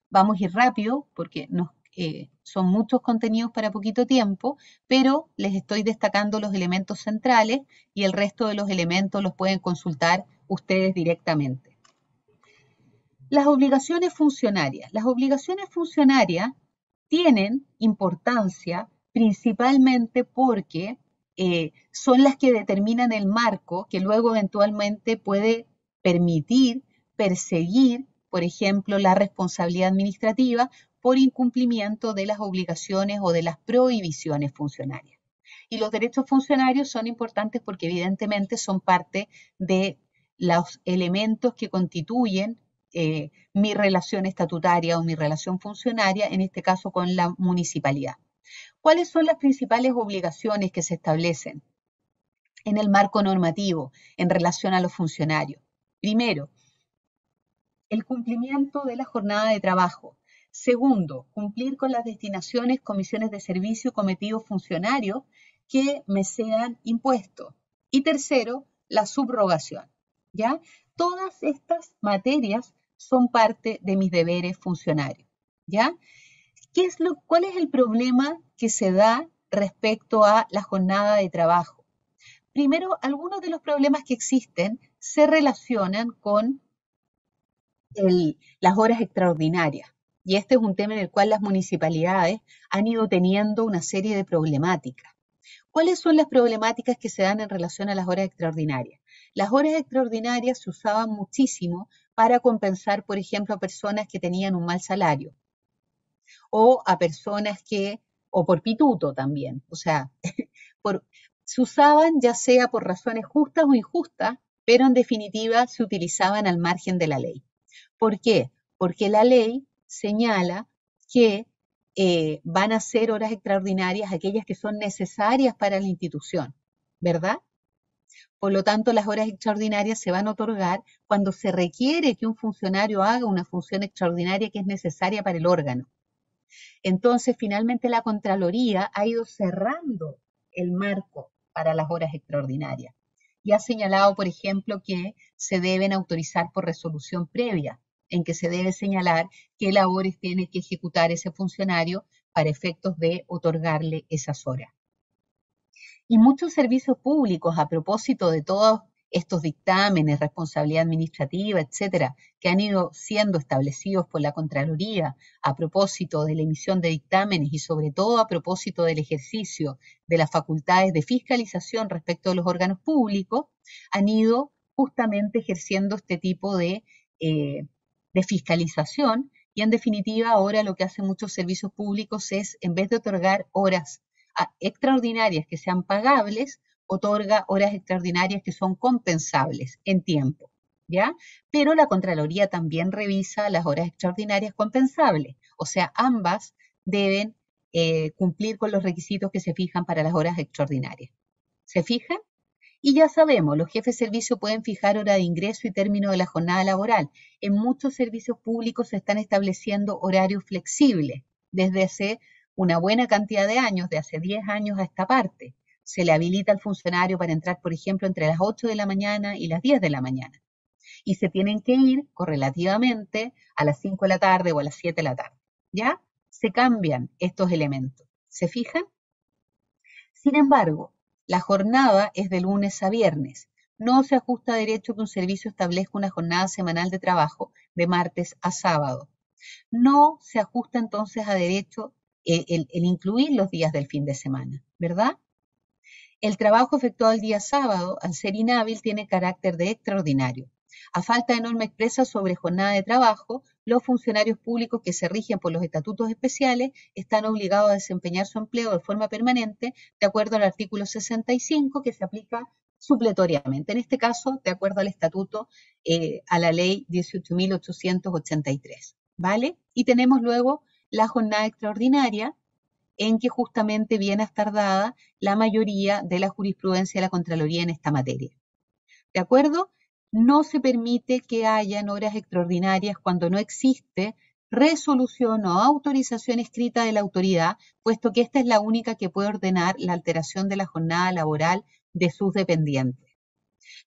Vamos a ir rápido porque son muchos contenidos para poquito tiempo, pero les estoy destacando los elementos centrales y el resto de los elementos los pueden consultar ustedes directamente. Las obligaciones funcionarias. Las obligaciones funcionarias tienen importancia principalmente porque son las que determinan el marco que luego eventualmente puede permitir perseguir, por ejemplo, la responsabilidad administrativa por incumplimiento de las obligaciones o de las prohibiciones funcionarias. Y los derechos funcionarios son importantes porque evidentemente son parte de los elementos que constituyen mi relación estatutaria o mi relación funcionaria, en este caso con la municipalidad. ¿Cuáles son las principales obligaciones que se establecen en el marco normativo en relación a los funcionarios? Primero, el cumplimiento de la jornada de trabajo. Segundo, cumplir con las destinaciones, comisiones de servicio cometidos funcionarios que me sean impuestos. Y tercero, la subrogación. ¿Ya? Todas estas materias son parte de mis deberes funcionarios. ¿Ya? ¿Cuál es el problema que se da respecto a la jornada de trabajo? Primero, algunos de los problemas que existen se relacionan con las horas extraordinarias. Y este es un tema en el cual las municipalidades han ido teniendo una serie de problemáticas. ¿Cuáles son las problemáticas que se dan en relación a las horas extraordinarias? Las horas extraordinarias se usaban muchísimo para compensar, por ejemplo, a personas que tenían un mal salario o a personas o por pituto también, o sea, se usaban ya sea por razones justas o injustas, pero en definitiva se utilizaban al margen de la ley. ¿Por qué? Porque la ley señala que van a ser horas extraordinarias aquellas que son necesarias para la institución, ¿verdad? Por lo tanto, las horas extraordinarias se van a otorgar cuando se requiere que un funcionario haga una función extraordinaria que es necesaria para el órgano. Entonces, finalmente la Contraloría ha ido cerrando el marco para las horas extraordinarias y ha señalado, por ejemplo, que se deben autorizar por resolución previa, en que se debe señalar qué labores tiene que ejecutar ese funcionario para efectos de otorgarle esas horas. Y muchos servicios públicos, a propósito de todos estos dictámenes, responsabilidad administrativa, etcétera, que han ido siendo establecidos por la Contraloría a propósito de la emisión de dictámenes y sobre todo a propósito del ejercicio de las facultades de fiscalización respecto de los órganos públicos, han ido justamente ejerciendo este tipo de fiscalización y en definitiva ahora lo que hacen muchos servicios públicos es, en vez de otorgar horas extraordinarias que sean pagables, otorga horas extraordinarias que son compensables en tiempo, ¿ya? Pero la Contraloría también revisa las horas extraordinarias compensables, o sea, ambas deben cumplir con los requisitos que se fijan para las horas extraordinarias. ¿Se fijan? Y ya sabemos, los jefes de servicio pueden fijar hora de ingreso y término de la jornada laboral. En muchos servicios públicos se están estableciendo horarios flexibles desde hace una buena cantidad de años, de hace 10 años a esta parte. Se le habilita al funcionario para entrar, por ejemplo, entre las 8 de la mañana y las 10 de la mañana. Y se tienen que ir correlativamente a las 5 de la tarde o a las 7 de la tarde. ¿Ya? Se cambian estos elementos. ¿Se fijan? Sin embargo, la jornada es de lunes a viernes. No se ajusta a derecho que un servicio establezca una jornada semanal de trabajo de martes a sábado. No se ajusta entonces a derecho el incluir los días del fin de semana, ¿verdad? El trabajo efectuado el día sábado, al ser inhábil, tiene carácter de extraordinario. A falta de norma expresa sobre jornada de trabajo, los funcionarios públicos que se rigen por los estatutos especiales están obligados a desempeñar su empleo de forma permanente, de acuerdo al artículo 65, que se aplica supletoriamente. En este caso, de acuerdo al estatuto, a la ley 18.883, ¿vale? Y tenemos luego la jornada extraordinaria, en que justamente viene a estar dada la mayoría de la jurisprudencia de la Contraloría en esta materia. ¿De acuerdo? No se permite que hayan horas extraordinarias cuando no existe resolución o autorización escrita de la autoridad, puesto que esta es la única que puede ordenar la alteración de la jornada laboral de sus dependientes.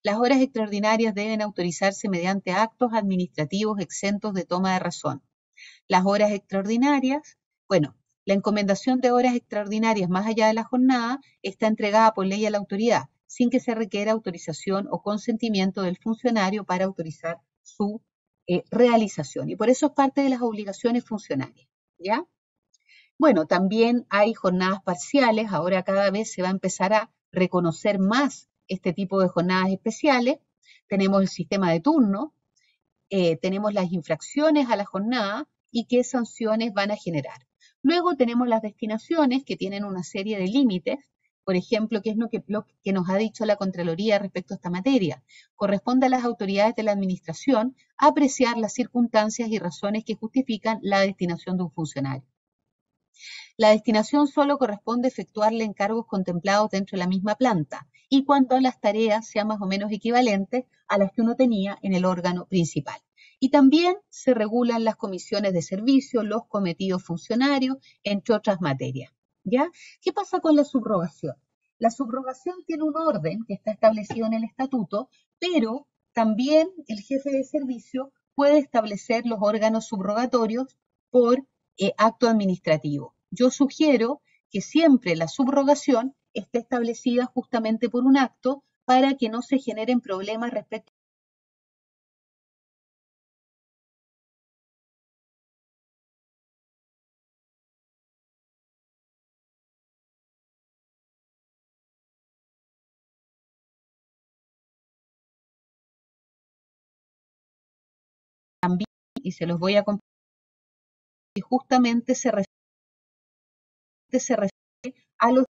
Las horas extraordinarias deben autorizarse mediante actos administrativos exentos de toma de razón. Las horas extraordinarias, bueno, la encomendación de horas extraordinarias más allá de la jornada está entregada por ley a la autoridad, sin que se requiera autorización o consentimiento del funcionario para autorizar su realización. Y por eso es parte de las obligaciones funcionarias, ¿ya? Bueno, también hay jornadas parciales, ahora cada vez se va a empezar a reconocer más este tipo de jornadas especiales. Tenemos el sistema de turno, tenemos las infracciones a la jornada y qué sanciones van a generar. Luego tenemos las destinaciones que tienen una serie de límites, por ejemplo, qué es lo que nos ha dicho la Contraloría respecto a esta materia. Corresponde a las autoridades de la administración apreciar las circunstancias y razones que justifican la destinación de un funcionario. La destinación solo corresponde efectuarle encargos contemplados dentro de la misma planta y cuando las tareas sean más o menos equivalentes a las que uno tenía en el órgano principal. Y también se regulan las comisiones de servicio, los cometidos funcionarios, entre otras materias. ¿Ya? ¿Qué pasa con la subrogación? La subrogación tiene un orden que está establecido en el estatuto, pero también el jefe de servicio puede establecer los órganos subrogatorios por acto administrativo. Yo sugiero que siempre la subrogación esté establecida justamente por un acto para que no se generen problemas respecto también, y se los voy a compartir, que justamente se refiere a los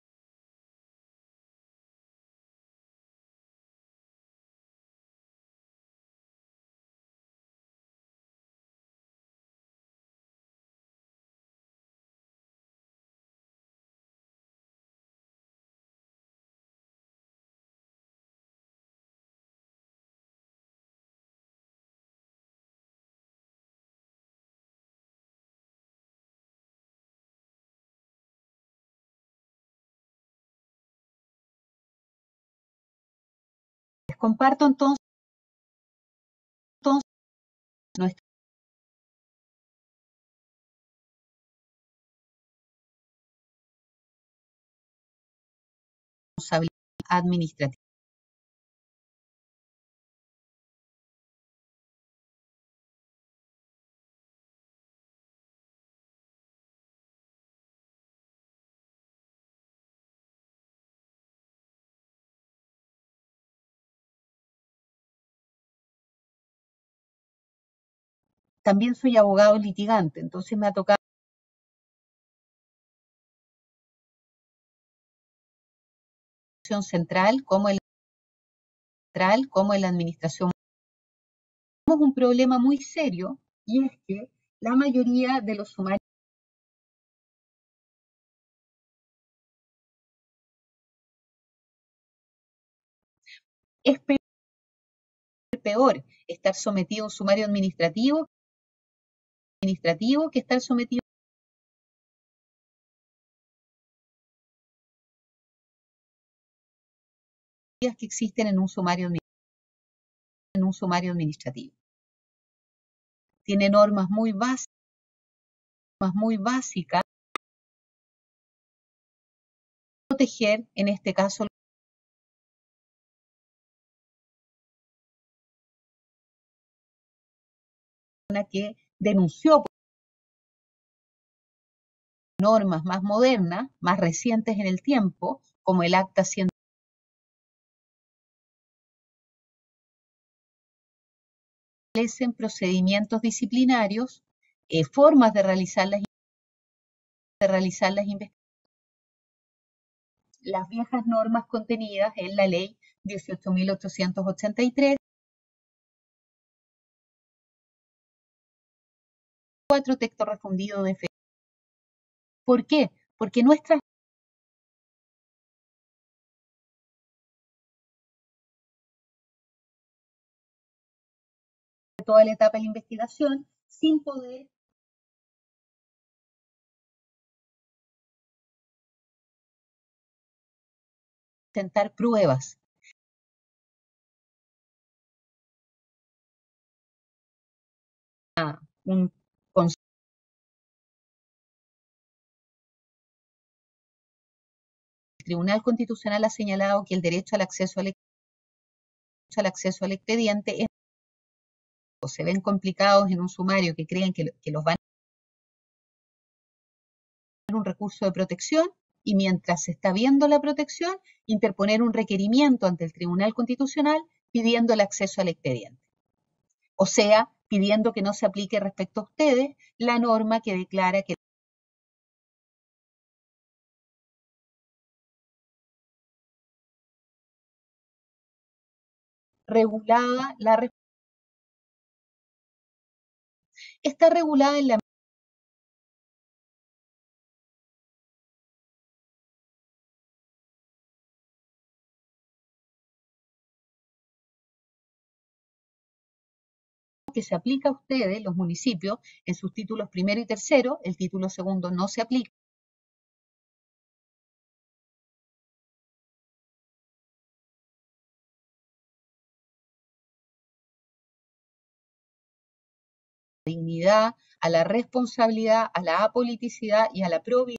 les comparto entonces nuestra responsabilidad administrativa. También soy abogado litigante, entonces me ha tocado central como en la administración. Tenemos un problema muy serio y es que la mayoría de los sumarios es peor estar sometido a un sumario administrativo que estar sometido a que existen en un sumario administrativo. Tiene normas muy básicas, proteger, en este caso, la persona que denunció por normas más modernas, más recientes en el tiempo, como el Acta 100. Establecen procedimientos disciplinarios, formas de realizar las investigaciones. Las viejas normas contenidas en la ley 18.883, 4 textos refundidos de fe. ¿Por qué? Porque nuestras toda la etapa de la investigación sin poder presentar pruebas. Un el Tribunal Constitucional ha señalado que el derecho al acceso al expediente se ven complicados en un sumario que creen que los van a tener un recurso de protección y mientras se está viendo la protección, interponer un requerimiento ante el Tribunal Constitucional pidiendo el acceso al expediente. O sea, pidiendo que no se aplique respecto a ustedes la norma que declara que está regulada en la que se aplica a ustedes, los municipios, en sus títulos primero y tercero, el título segundo no se aplica. A la dignidad, a la responsabilidad, a la apoliticidad y a la probidad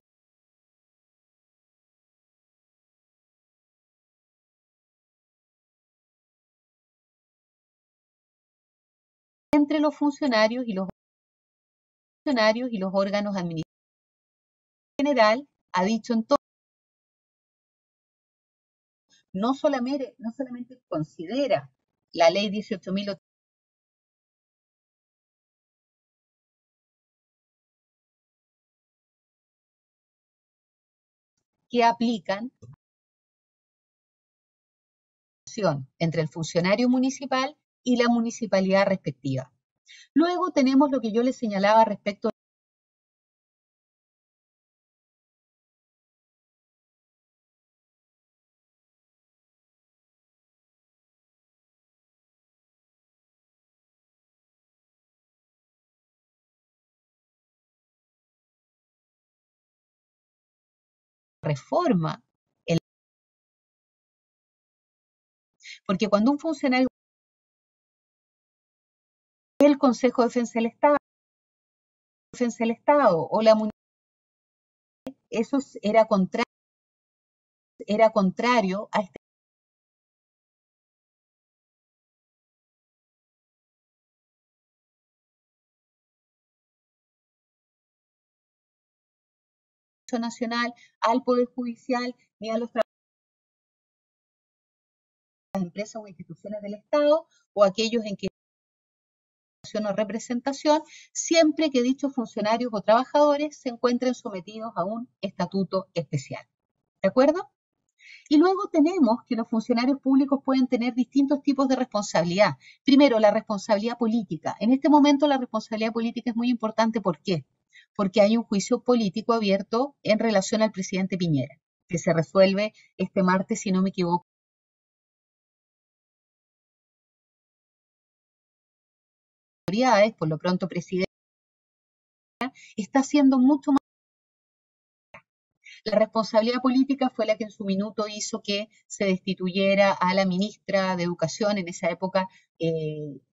entre los funcionarios y los órganos administrativos. En general, ha dicho entonces, no solamente considera la ley 18.000 que aplican entre el funcionario municipal y la municipalidad respectiva. Luego tenemos lo que yo les señalaba respecto a la reforma, porque cuando un funcionario el Consejo de Defensa del Estado o la municipalidad, eso era contrario a este derecho nacional, al Poder Judicial, ni a los trabajadores de las empresas o instituciones del Estado, o aquellos en que o representación, siempre que dichos funcionarios o trabajadores se encuentren sometidos a un estatuto especial. ¿De acuerdo? Y luego tenemos que los funcionarios públicos pueden tener distintos tipos de responsabilidad. Primero, la responsabilidad política. En este momento la responsabilidad política es muy importante. ¿Por qué? Porque hay un juicio político abierto en relación al presidente Piñera, que se resuelve este martes, si no me equivoco. Por lo pronto, presidente está haciendo mucho más. La responsabilidad política fue la que en su minuto hizo que se destituyera a la ministra de Educación, en esa época,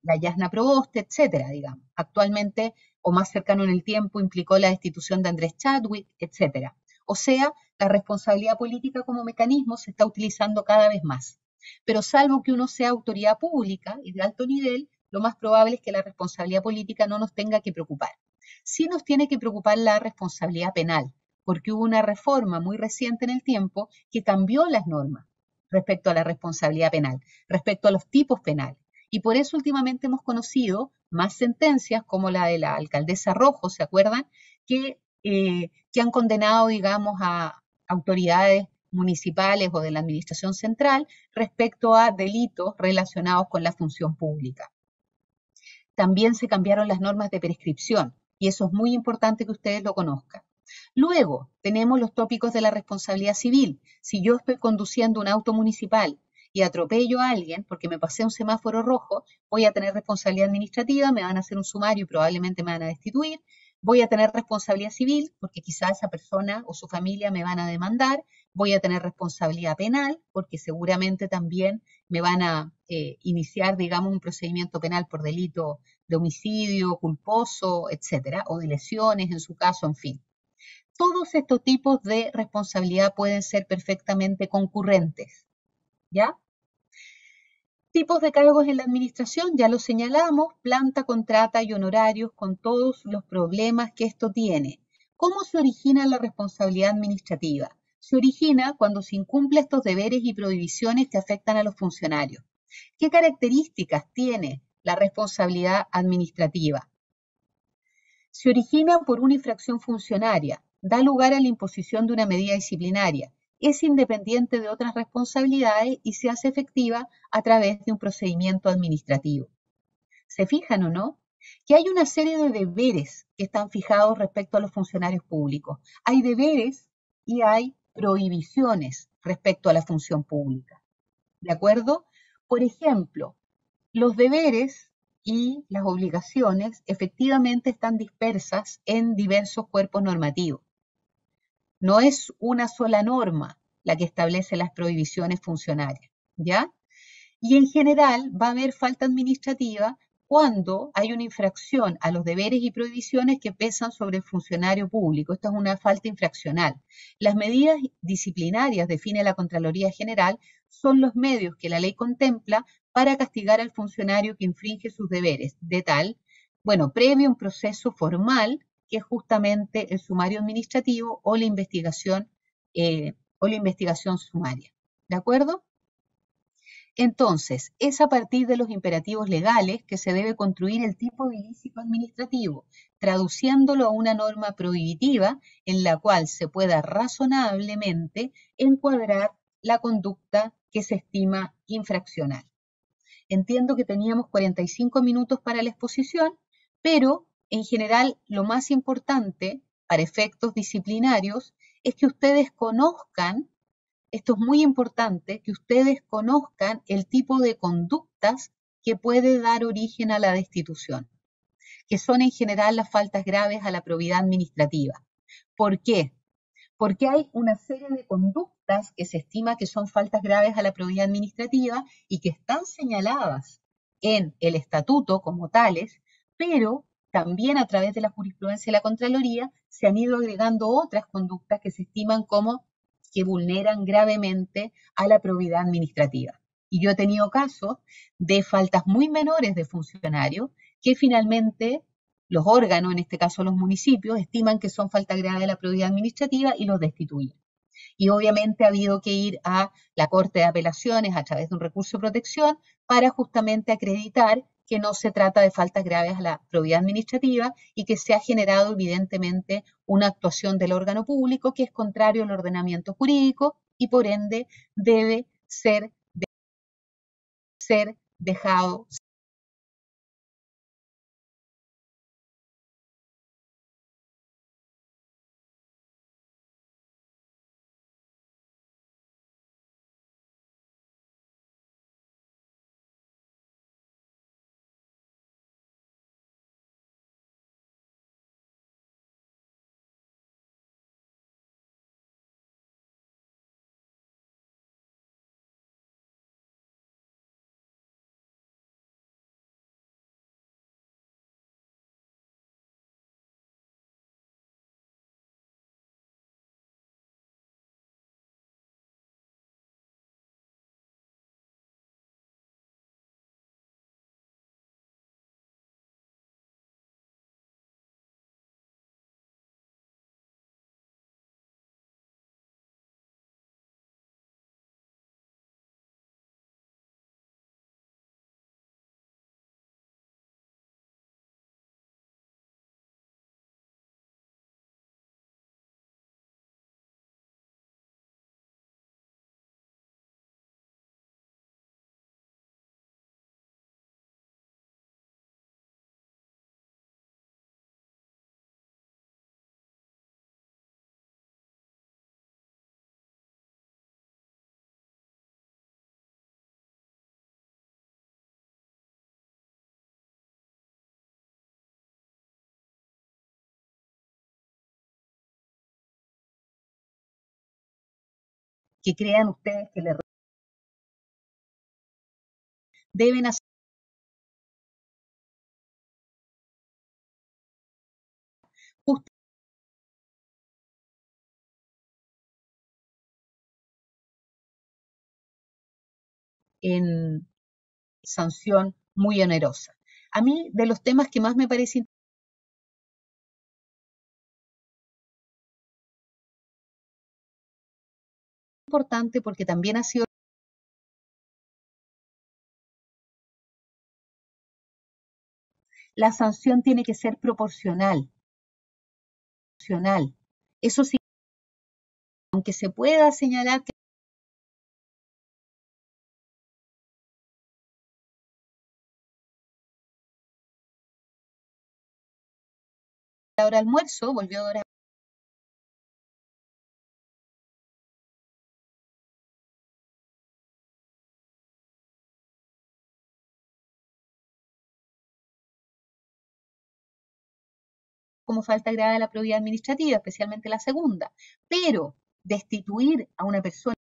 la Yasna Proboste, etcétera, digamos. Actualmente, o más cercano en el tiempo, implicó la destitución de Andrés Chadwick, etcétera. O sea, la responsabilidad política como mecanismo se está utilizando cada vez más. Pero salvo que uno sea autoridad pública y de alto nivel, lo más probable es que la responsabilidad política no nos tenga que preocupar. Sí nos tiene que preocupar la responsabilidad penal, porque hubo una reforma muy reciente en el tiempo que cambió las normas respecto a la responsabilidad penal, respecto a los tipos penales. Y por eso últimamente hemos conocido más sentencias como la de la alcaldesa Rojo, ¿se acuerdan? Que han condenado, digamos, a autoridades municipales o de la administración central respecto a delitos relacionados con la función pública. También se cambiaron las normas de prescripción y eso es muy importante que ustedes lo conozcan. Luego tenemos los tópicos de la responsabilidad civil. Si yo estoy conduciendo un auto municipal y atropello a alguien porque me pasé un semáforo rojo, voy a tener responsabilidad administrativa, me van a hacer un sumario y probablemente me van a destituir. Voy a tener responsabilidad civil porque quizá esa persona o su familia me van a demandar. Voy a tener responsabilidad penal porque seguramente también me van a iniciar, digamos, un procedimiento penal por delito de homicidio culposo, etcétera, o de lesiones en su caso, en fin. Todos estos tipos de responsabilidad pueden ser perfectamente concurrentes, ¿ya? Tipos de cargos en la administración, ya lo señalamos, planta, contrata y honorarios con todos los problemas que esto tiene. ¿Cómo se origina la responsabilidad administrativa? Se origina cuando se incumplen estos deberes y prohibiciones que afectan a los funcionarios. ¿Qué características tiene la responsabilidad administrativa? Se origina por una infracción funcionaria, da lugar a la imposición de una medida disciplinaria, es independiente de otras responsabilidades y se hace efectiva a través de un procedimiento administrativo. ¿Se fijan o no? Que hay una serie de deberes que están fijados respecto a los funcionarios públicos. Hay deberes y hay prohibiciones respecto a la función pública. ¿De acuerdo? Por ejemplo, los deberes y las obligaciones efectivamente están dispersas en diversos cuerpos normativos. No es una sola norma la que establece las prohibiciones funcionarias, ¿ya? Y en general va a haber falta administrativa cuando hay una infracción a los deberes y prohibiciones que pesan sobre el funcionario público. Esta es una falta infraccional. Las medidas disciplinarias, define la Contraloría General, son los medios que la ley contempla para castigar al funcionario que infringe sus deberes, de tal, previo a un proceso formal, que es justamente el sumario administrativo o la investigación sumaria. ¿De acuerdo? Entonces, es a partir de los imperativos legales que se debe construir el tipo de ilícito administrativo, traduciéndolo a una norma prohibitiva en la cual se pueda razonablemente encuadrar la conducta que se estima infraccional. Entiendo que teníamos 45 minutos para la exposición, pero en general lo más importante para efectos disciplinarios es que ustedes conozcan, esto es muy importante, que ustedes conozcan el tipo de conductas que puede dar origen a la destitución, que son en general las faltas graves a la probidad administrativa. ¿Por qué? Porque hay una serie de conductas que se estima que son faltas graves a la probidad administrativa y que están señaladas en el estatuto como tales, pero también a través de la jurisprudencia de la Contraloría se han ido agregando otras conductas que se estiman como que vulneran gravemente a la probidad administrativa. Y yo he tenido casos de faltas muy menores de funcionarios que finalmente los órganos, en este caso los municipios, estiman que son falta grave de la probidad administrativa y los destituyen. Y obviamente ha habido que ir a la Corte de Apelaciones a través de un recurso de protección para justamente acreditar que no se trata de faltas graves a la probidad administrativa y que se ha generado evidentemente una actuación del órgano público que es contrario al ordenamiento jurídico y por ende debe ser dejado. Que crean ustedes que le deben hacer justo en sanción muy onerosa. A mí, de los temas que más me parece importante, porque también ha sido la sanción tiene que ser proporcional. Eso sí, aunque se pueda señalar que la hora de almuerzo volvió a hora, como falta grave de la probidad administrativa, especialmente la segunda. Pero destituir a una persona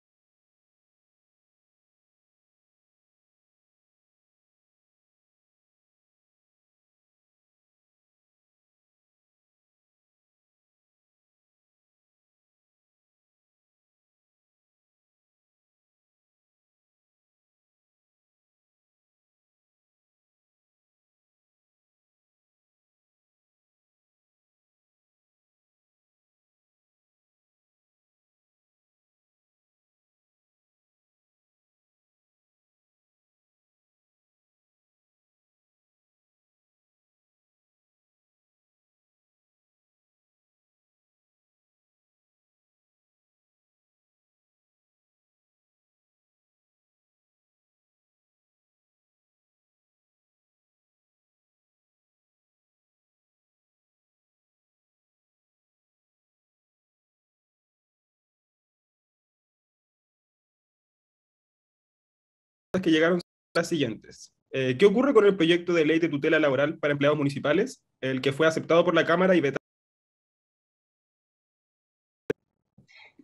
que llegaron son las siguientes. ¿Qué ocurre con el proyecto de ley de tutela laboral para empleados municipales, el que fue aceptado por la Cámara y vetado?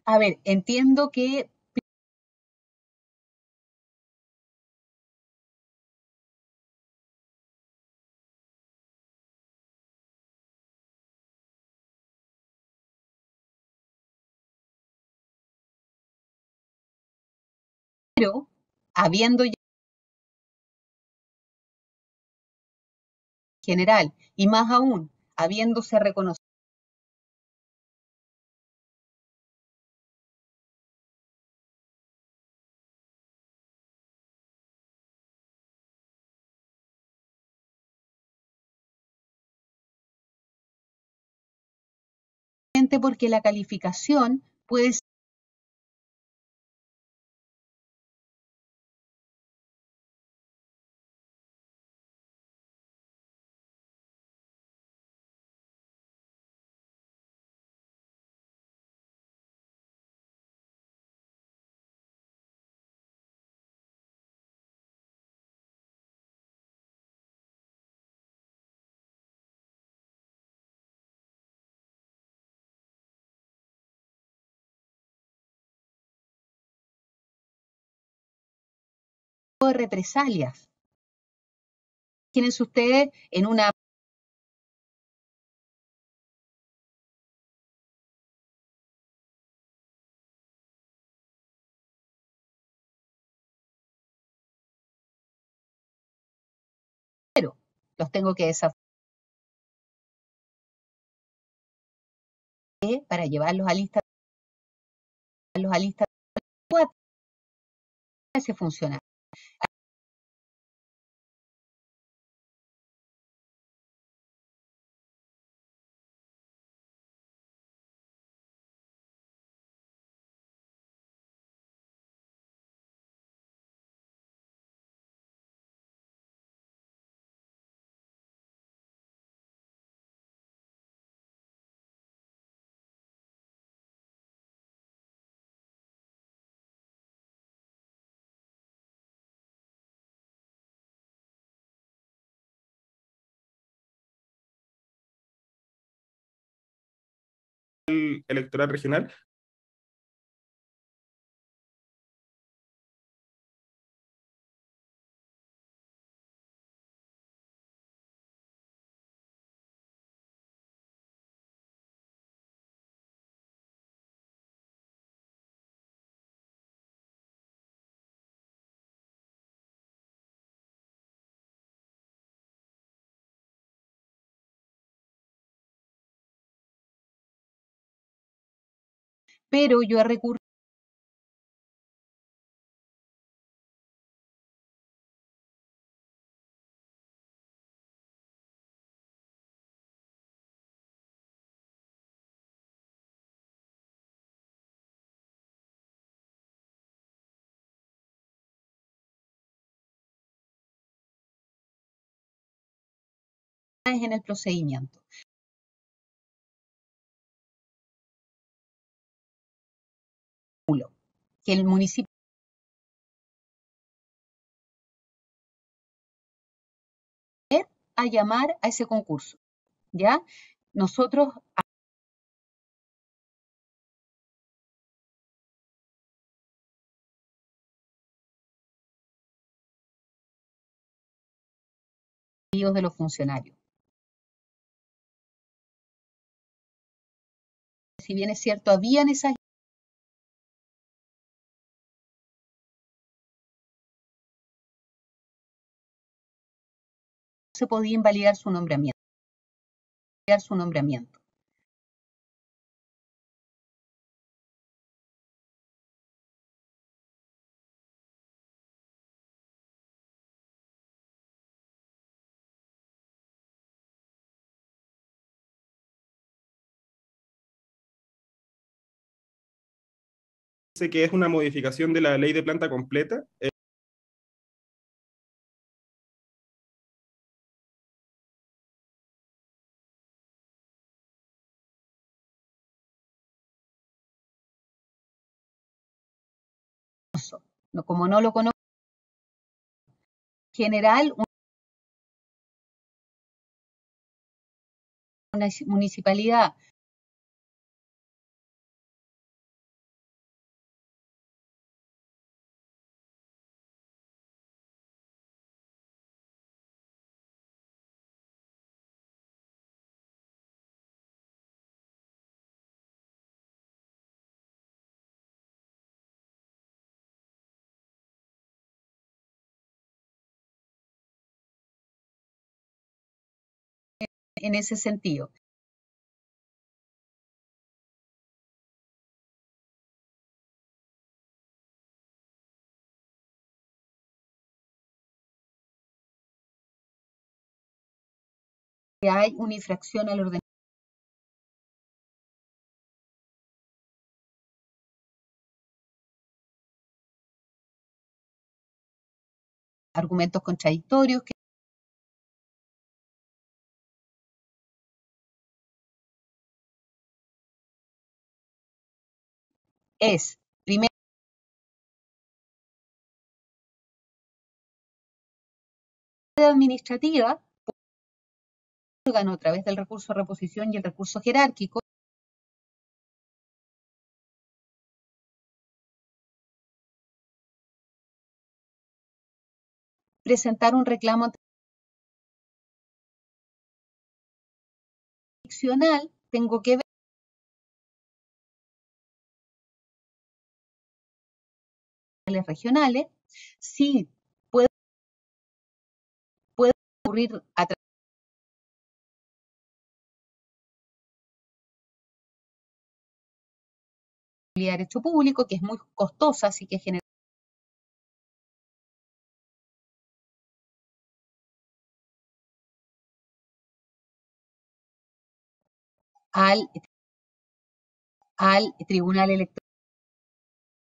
A ver, entiendo que pero habiendo ya general y más aún habiéndose reconocido porque la calificación puede de represalias. Imagínense ustedes en una los tengo que desafiar para llevarlos a lista ese funcionario. Electoral regional. Pero yo he recurrido en el procedimiento. Que el municipio a llamar a ese concurso, ¿ya? Nosotros de los funcionarios. Si bien es cierto, habían esas se podía invalidar su nombramiento. Dice que es una modificación de la ley de planta completa. Como no lo conozco, en general, una municipalidad en ese sentido. Hay una infracción al orden. Argumentos contradictorios que es, primero, administrativa, órgano a través del recurso de reposición y el recurso jerárquico, presentar un reclamo jurisdiccional, tengo que ver regionales, si puede ocurrir a través de derecho público, que es muy costosa, así que genera al Tribunal Electoral,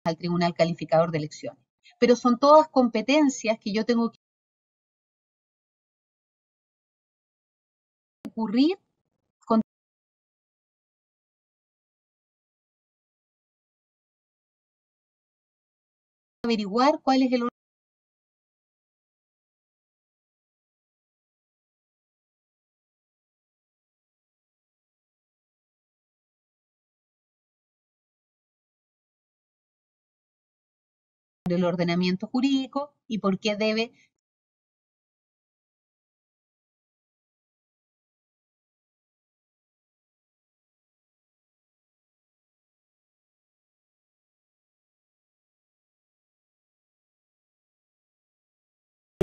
al Tribunal Calificador de Elecciones. Pero son todas competencias que yo tengo que recurrir con averiguar cuál es el del ordenamiento jurídico y por qué debe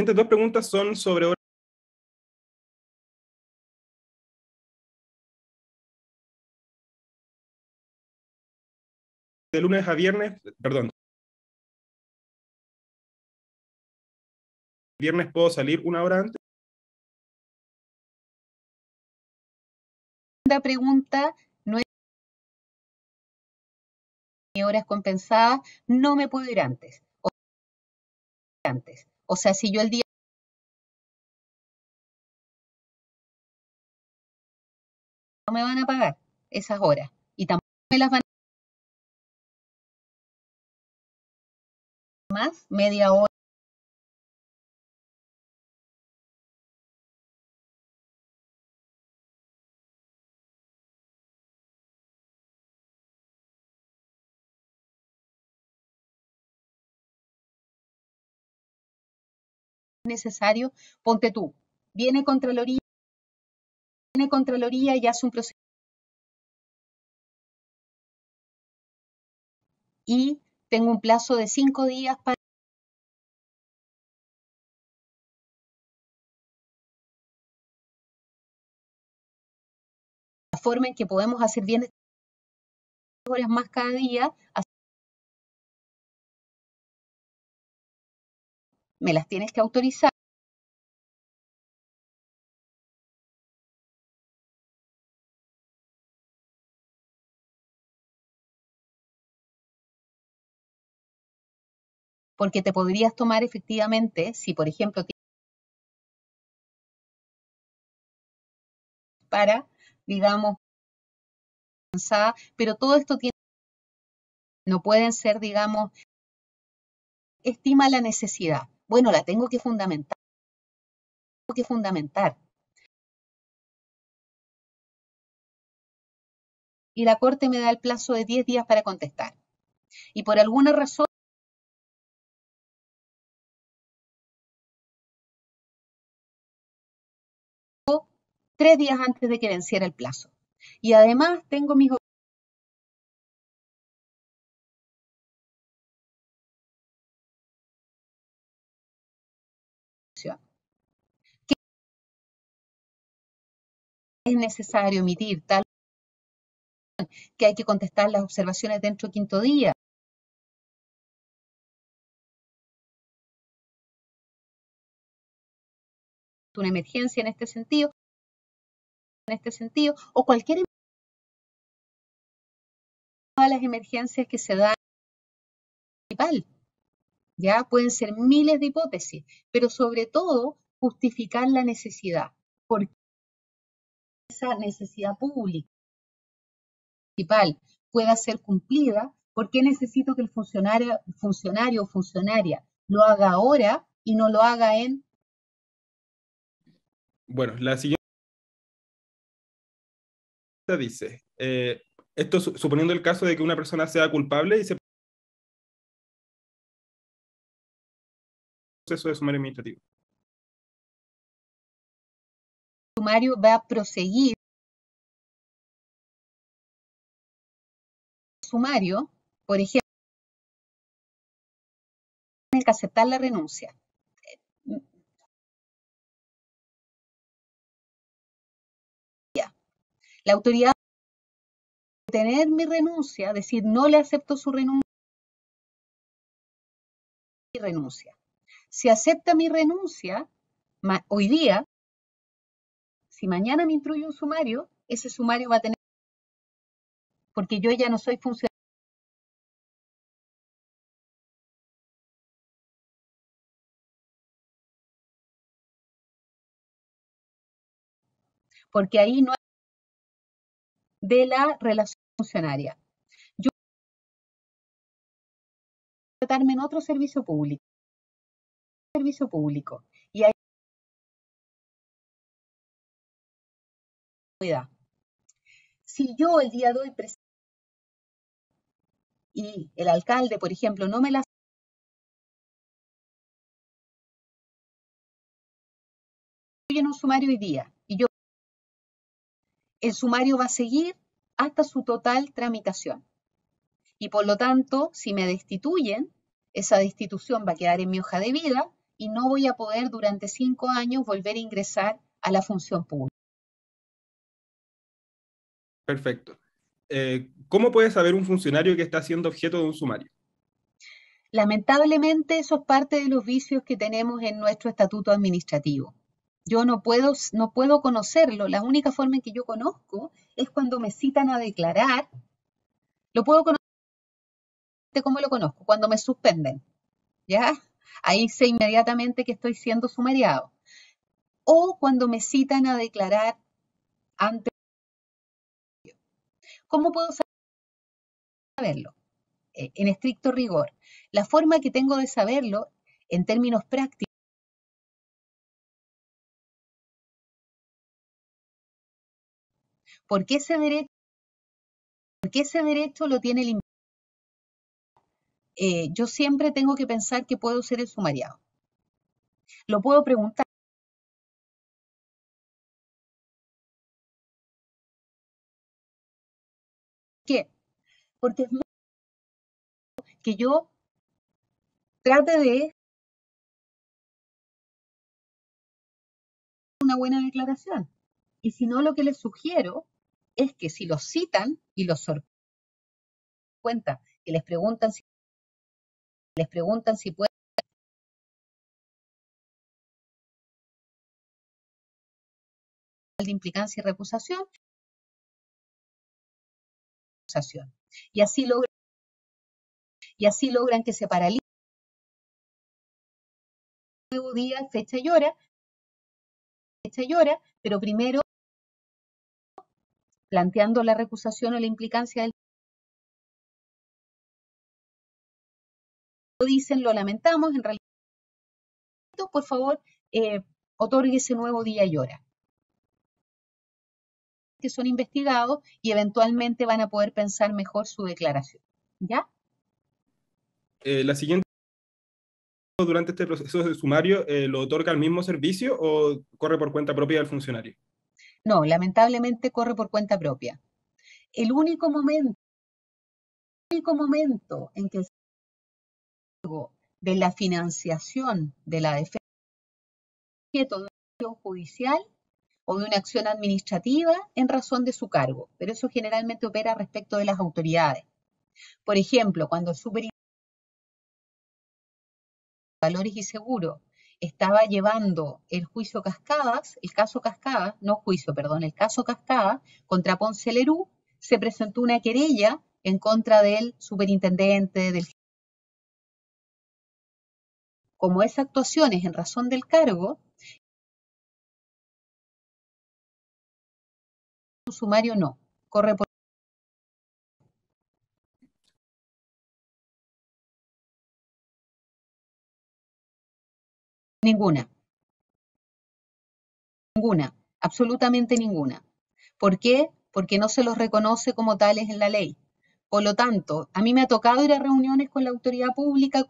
Las siguientes dos preguntas son sobre de lunes a viernes, perdón. Viernes puedo salir una hora antes. La pregunta no es mi horas compensadas, no me puedo ir antes. O sea, si yo el día no me van a pagar esas horas y tampoco me las van a más, media hora necesario, ponte tú, viene Contraloría y hace un proceso y tengo un plazo de 5 días para la forma en que podemos hacer bien horas más cada día, me las tienes que autorizar. Porque te podrías tomar efectivamente, si por ejemplo para, digamos, pero todo esto tiene, no pueden ser, digamos, estima la necesidad. Bueno, la tengo que fundamentar. Y la Corte me da el plazo de 10 días para contestar. Y por alguna razón, 3 días antes de que venciera el plazo. Y además tengo mis obligaciones. ¿Qué es necesario emitir? Tal que hay que contestar las observaciones dentro del 5.º día. Una emergencia en este sentido, o cualquier todas las emergencias que se dan principal. Ya pueden ser miles de hipótesis, pero sobre todo justificar la necesidad, porque esa necesidad pública principal pueda ser cumplida. ¿Por qué necesito que el funcionario o funcionaria lo haga ahora y no lo haga en? Bueno, la siguiente dice, esto suponiendo el caso de que una persona sea culpable y se proceso de sumario administrativo. sumario va a proseguir sumario, por ejemplo, tiene que aceptar la renuncia. La autoridad puede tener mi renuncia, decir no le acepto su renuncia, mi renuncia. Si acepta mi renuncia, hoy día, si mañana me instruye un sumario, ese sumario va a tener, porque yo ya no soy funcionario. Porque ahí no hay de la relación funcionaria. Yo voy a tratarme en otro servicio público. Y ahí si yo el día de hoy y el alcalde, por ejemplo, no me la en un sumario hoy día, y yo el sumario va a seguir hasta su total tramitación. Y por lo tanto, si me destituyen, esa destitución va a quedar en mi hoja de vida y no voy a poder durante 5 años volver a ingresar a la función pública. Perfecto. ¿Cómo puede saber un funcionario que está siendo objeto de un sumario? Lamentablemente, eso es parte de los vicios que tenemos en nuestro estatuto administrativo. Yo no puedo conocerlo. La única forma en que yo conozco es cuando me citan a declarar. Lo puedo conocer. ¿Cómo lo conozco? Cuando me suspenden, ¿ya? Ahí sé inmediatamente que estoy siendo sumariado. O cuando me citan a declarar ante. ¿Cómo puedo saberlo? En estricto rigor. La forma que tengo de saberlo, en términos prácticos, porque ese derecho lo tiene el yo siempre tengo que pensar que puedo ser el sumariado. Lo puedo preguntar. ¿Por qué? Porque es muy que yo trate de una buena declaración. Y si no, lo que les sugiero es que si los citan y los sorprenden, cuenta que les preguntan si pueden de implicancia y recusación, y así logran que se paralice el nuevo día, fecha y hora, pero primero planteando la recusación o la implicancia del dicen, lo lamentamos, en realidad, por favor, otorgue ese nuevo día y hora. Que son investigados y eventualmente van a poder pensar mejor su declaración. ¿Ya? La siguiente, durante este proceso de sumario, ¿lo otorga el mismo servicio o corre por cuenta propia del funcionario? No, lamentablemente corre por cuenta propia. El único momento en que el cargo de la financiación de la defensa de una acción judicial o de una acción administrativa en razón de su cargo, pero eso generalmente opera respecto de las autoridades. Por ejemplo, cuando el superintendente de Valores y Seguros estaba llevando el caso Cascada contra Ponce Lerú, se presentó una querella en contra del superintendente, como esa actuación es en razón del cargo, un sumario no, corre por ninguna, absolutamente ninguna. ¿Por qué? Porque no se los reconoce como tales en la ley. Por lo tanto, a mí me ha tocado ir a reuniones con la autoridad pública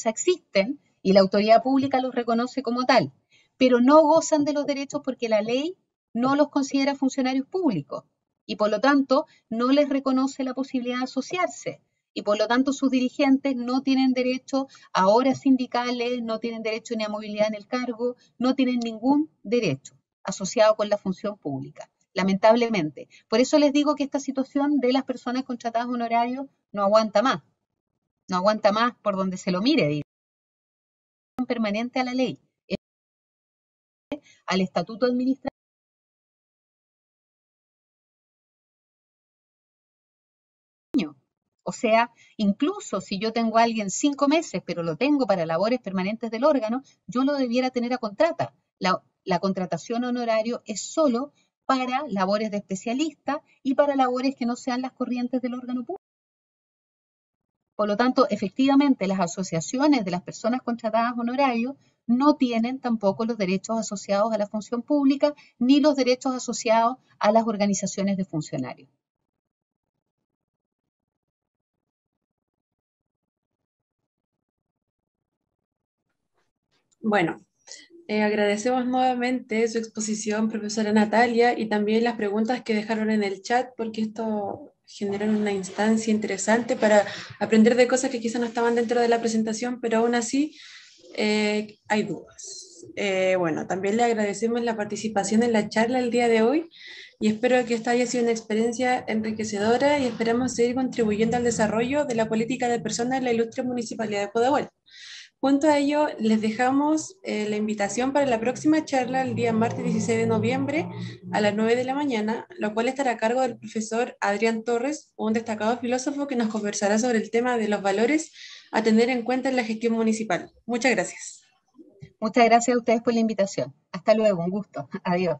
existen y la autoridad pública los reconoce como tal. pero no gozan de los derechos porque la ley no los considera funcionarios públicos y por lo tanto no les reconoce la posibilidad de asociarse. Y por lo tanto sus dirigentes no tienen derecho a horas sindicales, no tienen derecho ni a movilidad en el cargo, no tienen ningún derecho asociado con la función pública, lamentablemente. Por eso les digo que esta situación de las personas contratadas honorarios no aguanta más por donde se lo mire, digo. Permanente a la ley, al estatuto administrativo. O sea, incluso si yo tengo a alguien 5 meses, pero lo tengo para labores permanentes del órgano, yo lo debiera tener a contrata. La contratación honorario es solo para labores de especialista y para labores que no sean las corrientes del órgano público. Por lo tanto, efectivamente, las asociaciones de las personas contratadas honorarios no tienen tampoco los derechos asociados a la función pública ni los derechos asociados a las organizaciones de funcionarios. Bueno, agradecemos nuevamente su exposición, profesora Natalia, y también las preguntas que dejaron en el chat, porque esto genera una instancia interesante para aprender de cosas que quizás no estaban dentro de la presentación, pero aún así hay dudas. Bueno, también le agradecemos la participación en la charla el día de hoy y espero que esta haya sido una experiencia enriquecedora y esperamos seguir contribuyendo al desarrollo de la política de personas en la ilustre Municipalidad de Pudahuel. Junto a ello, les dejamos la invitación para la próxima charla el día martes 16 de noviembre a las 9 de la mañana, lo cual estará a cargo del profesor Adrián Torres, un destacado filósofo que nos conversará sobre el tema de los valores a tener en cuenta en la gestión municipal. Muchas gracias. Muchas gracias a ustedes por la invitación. Hasta luego, un gusto. Adiós.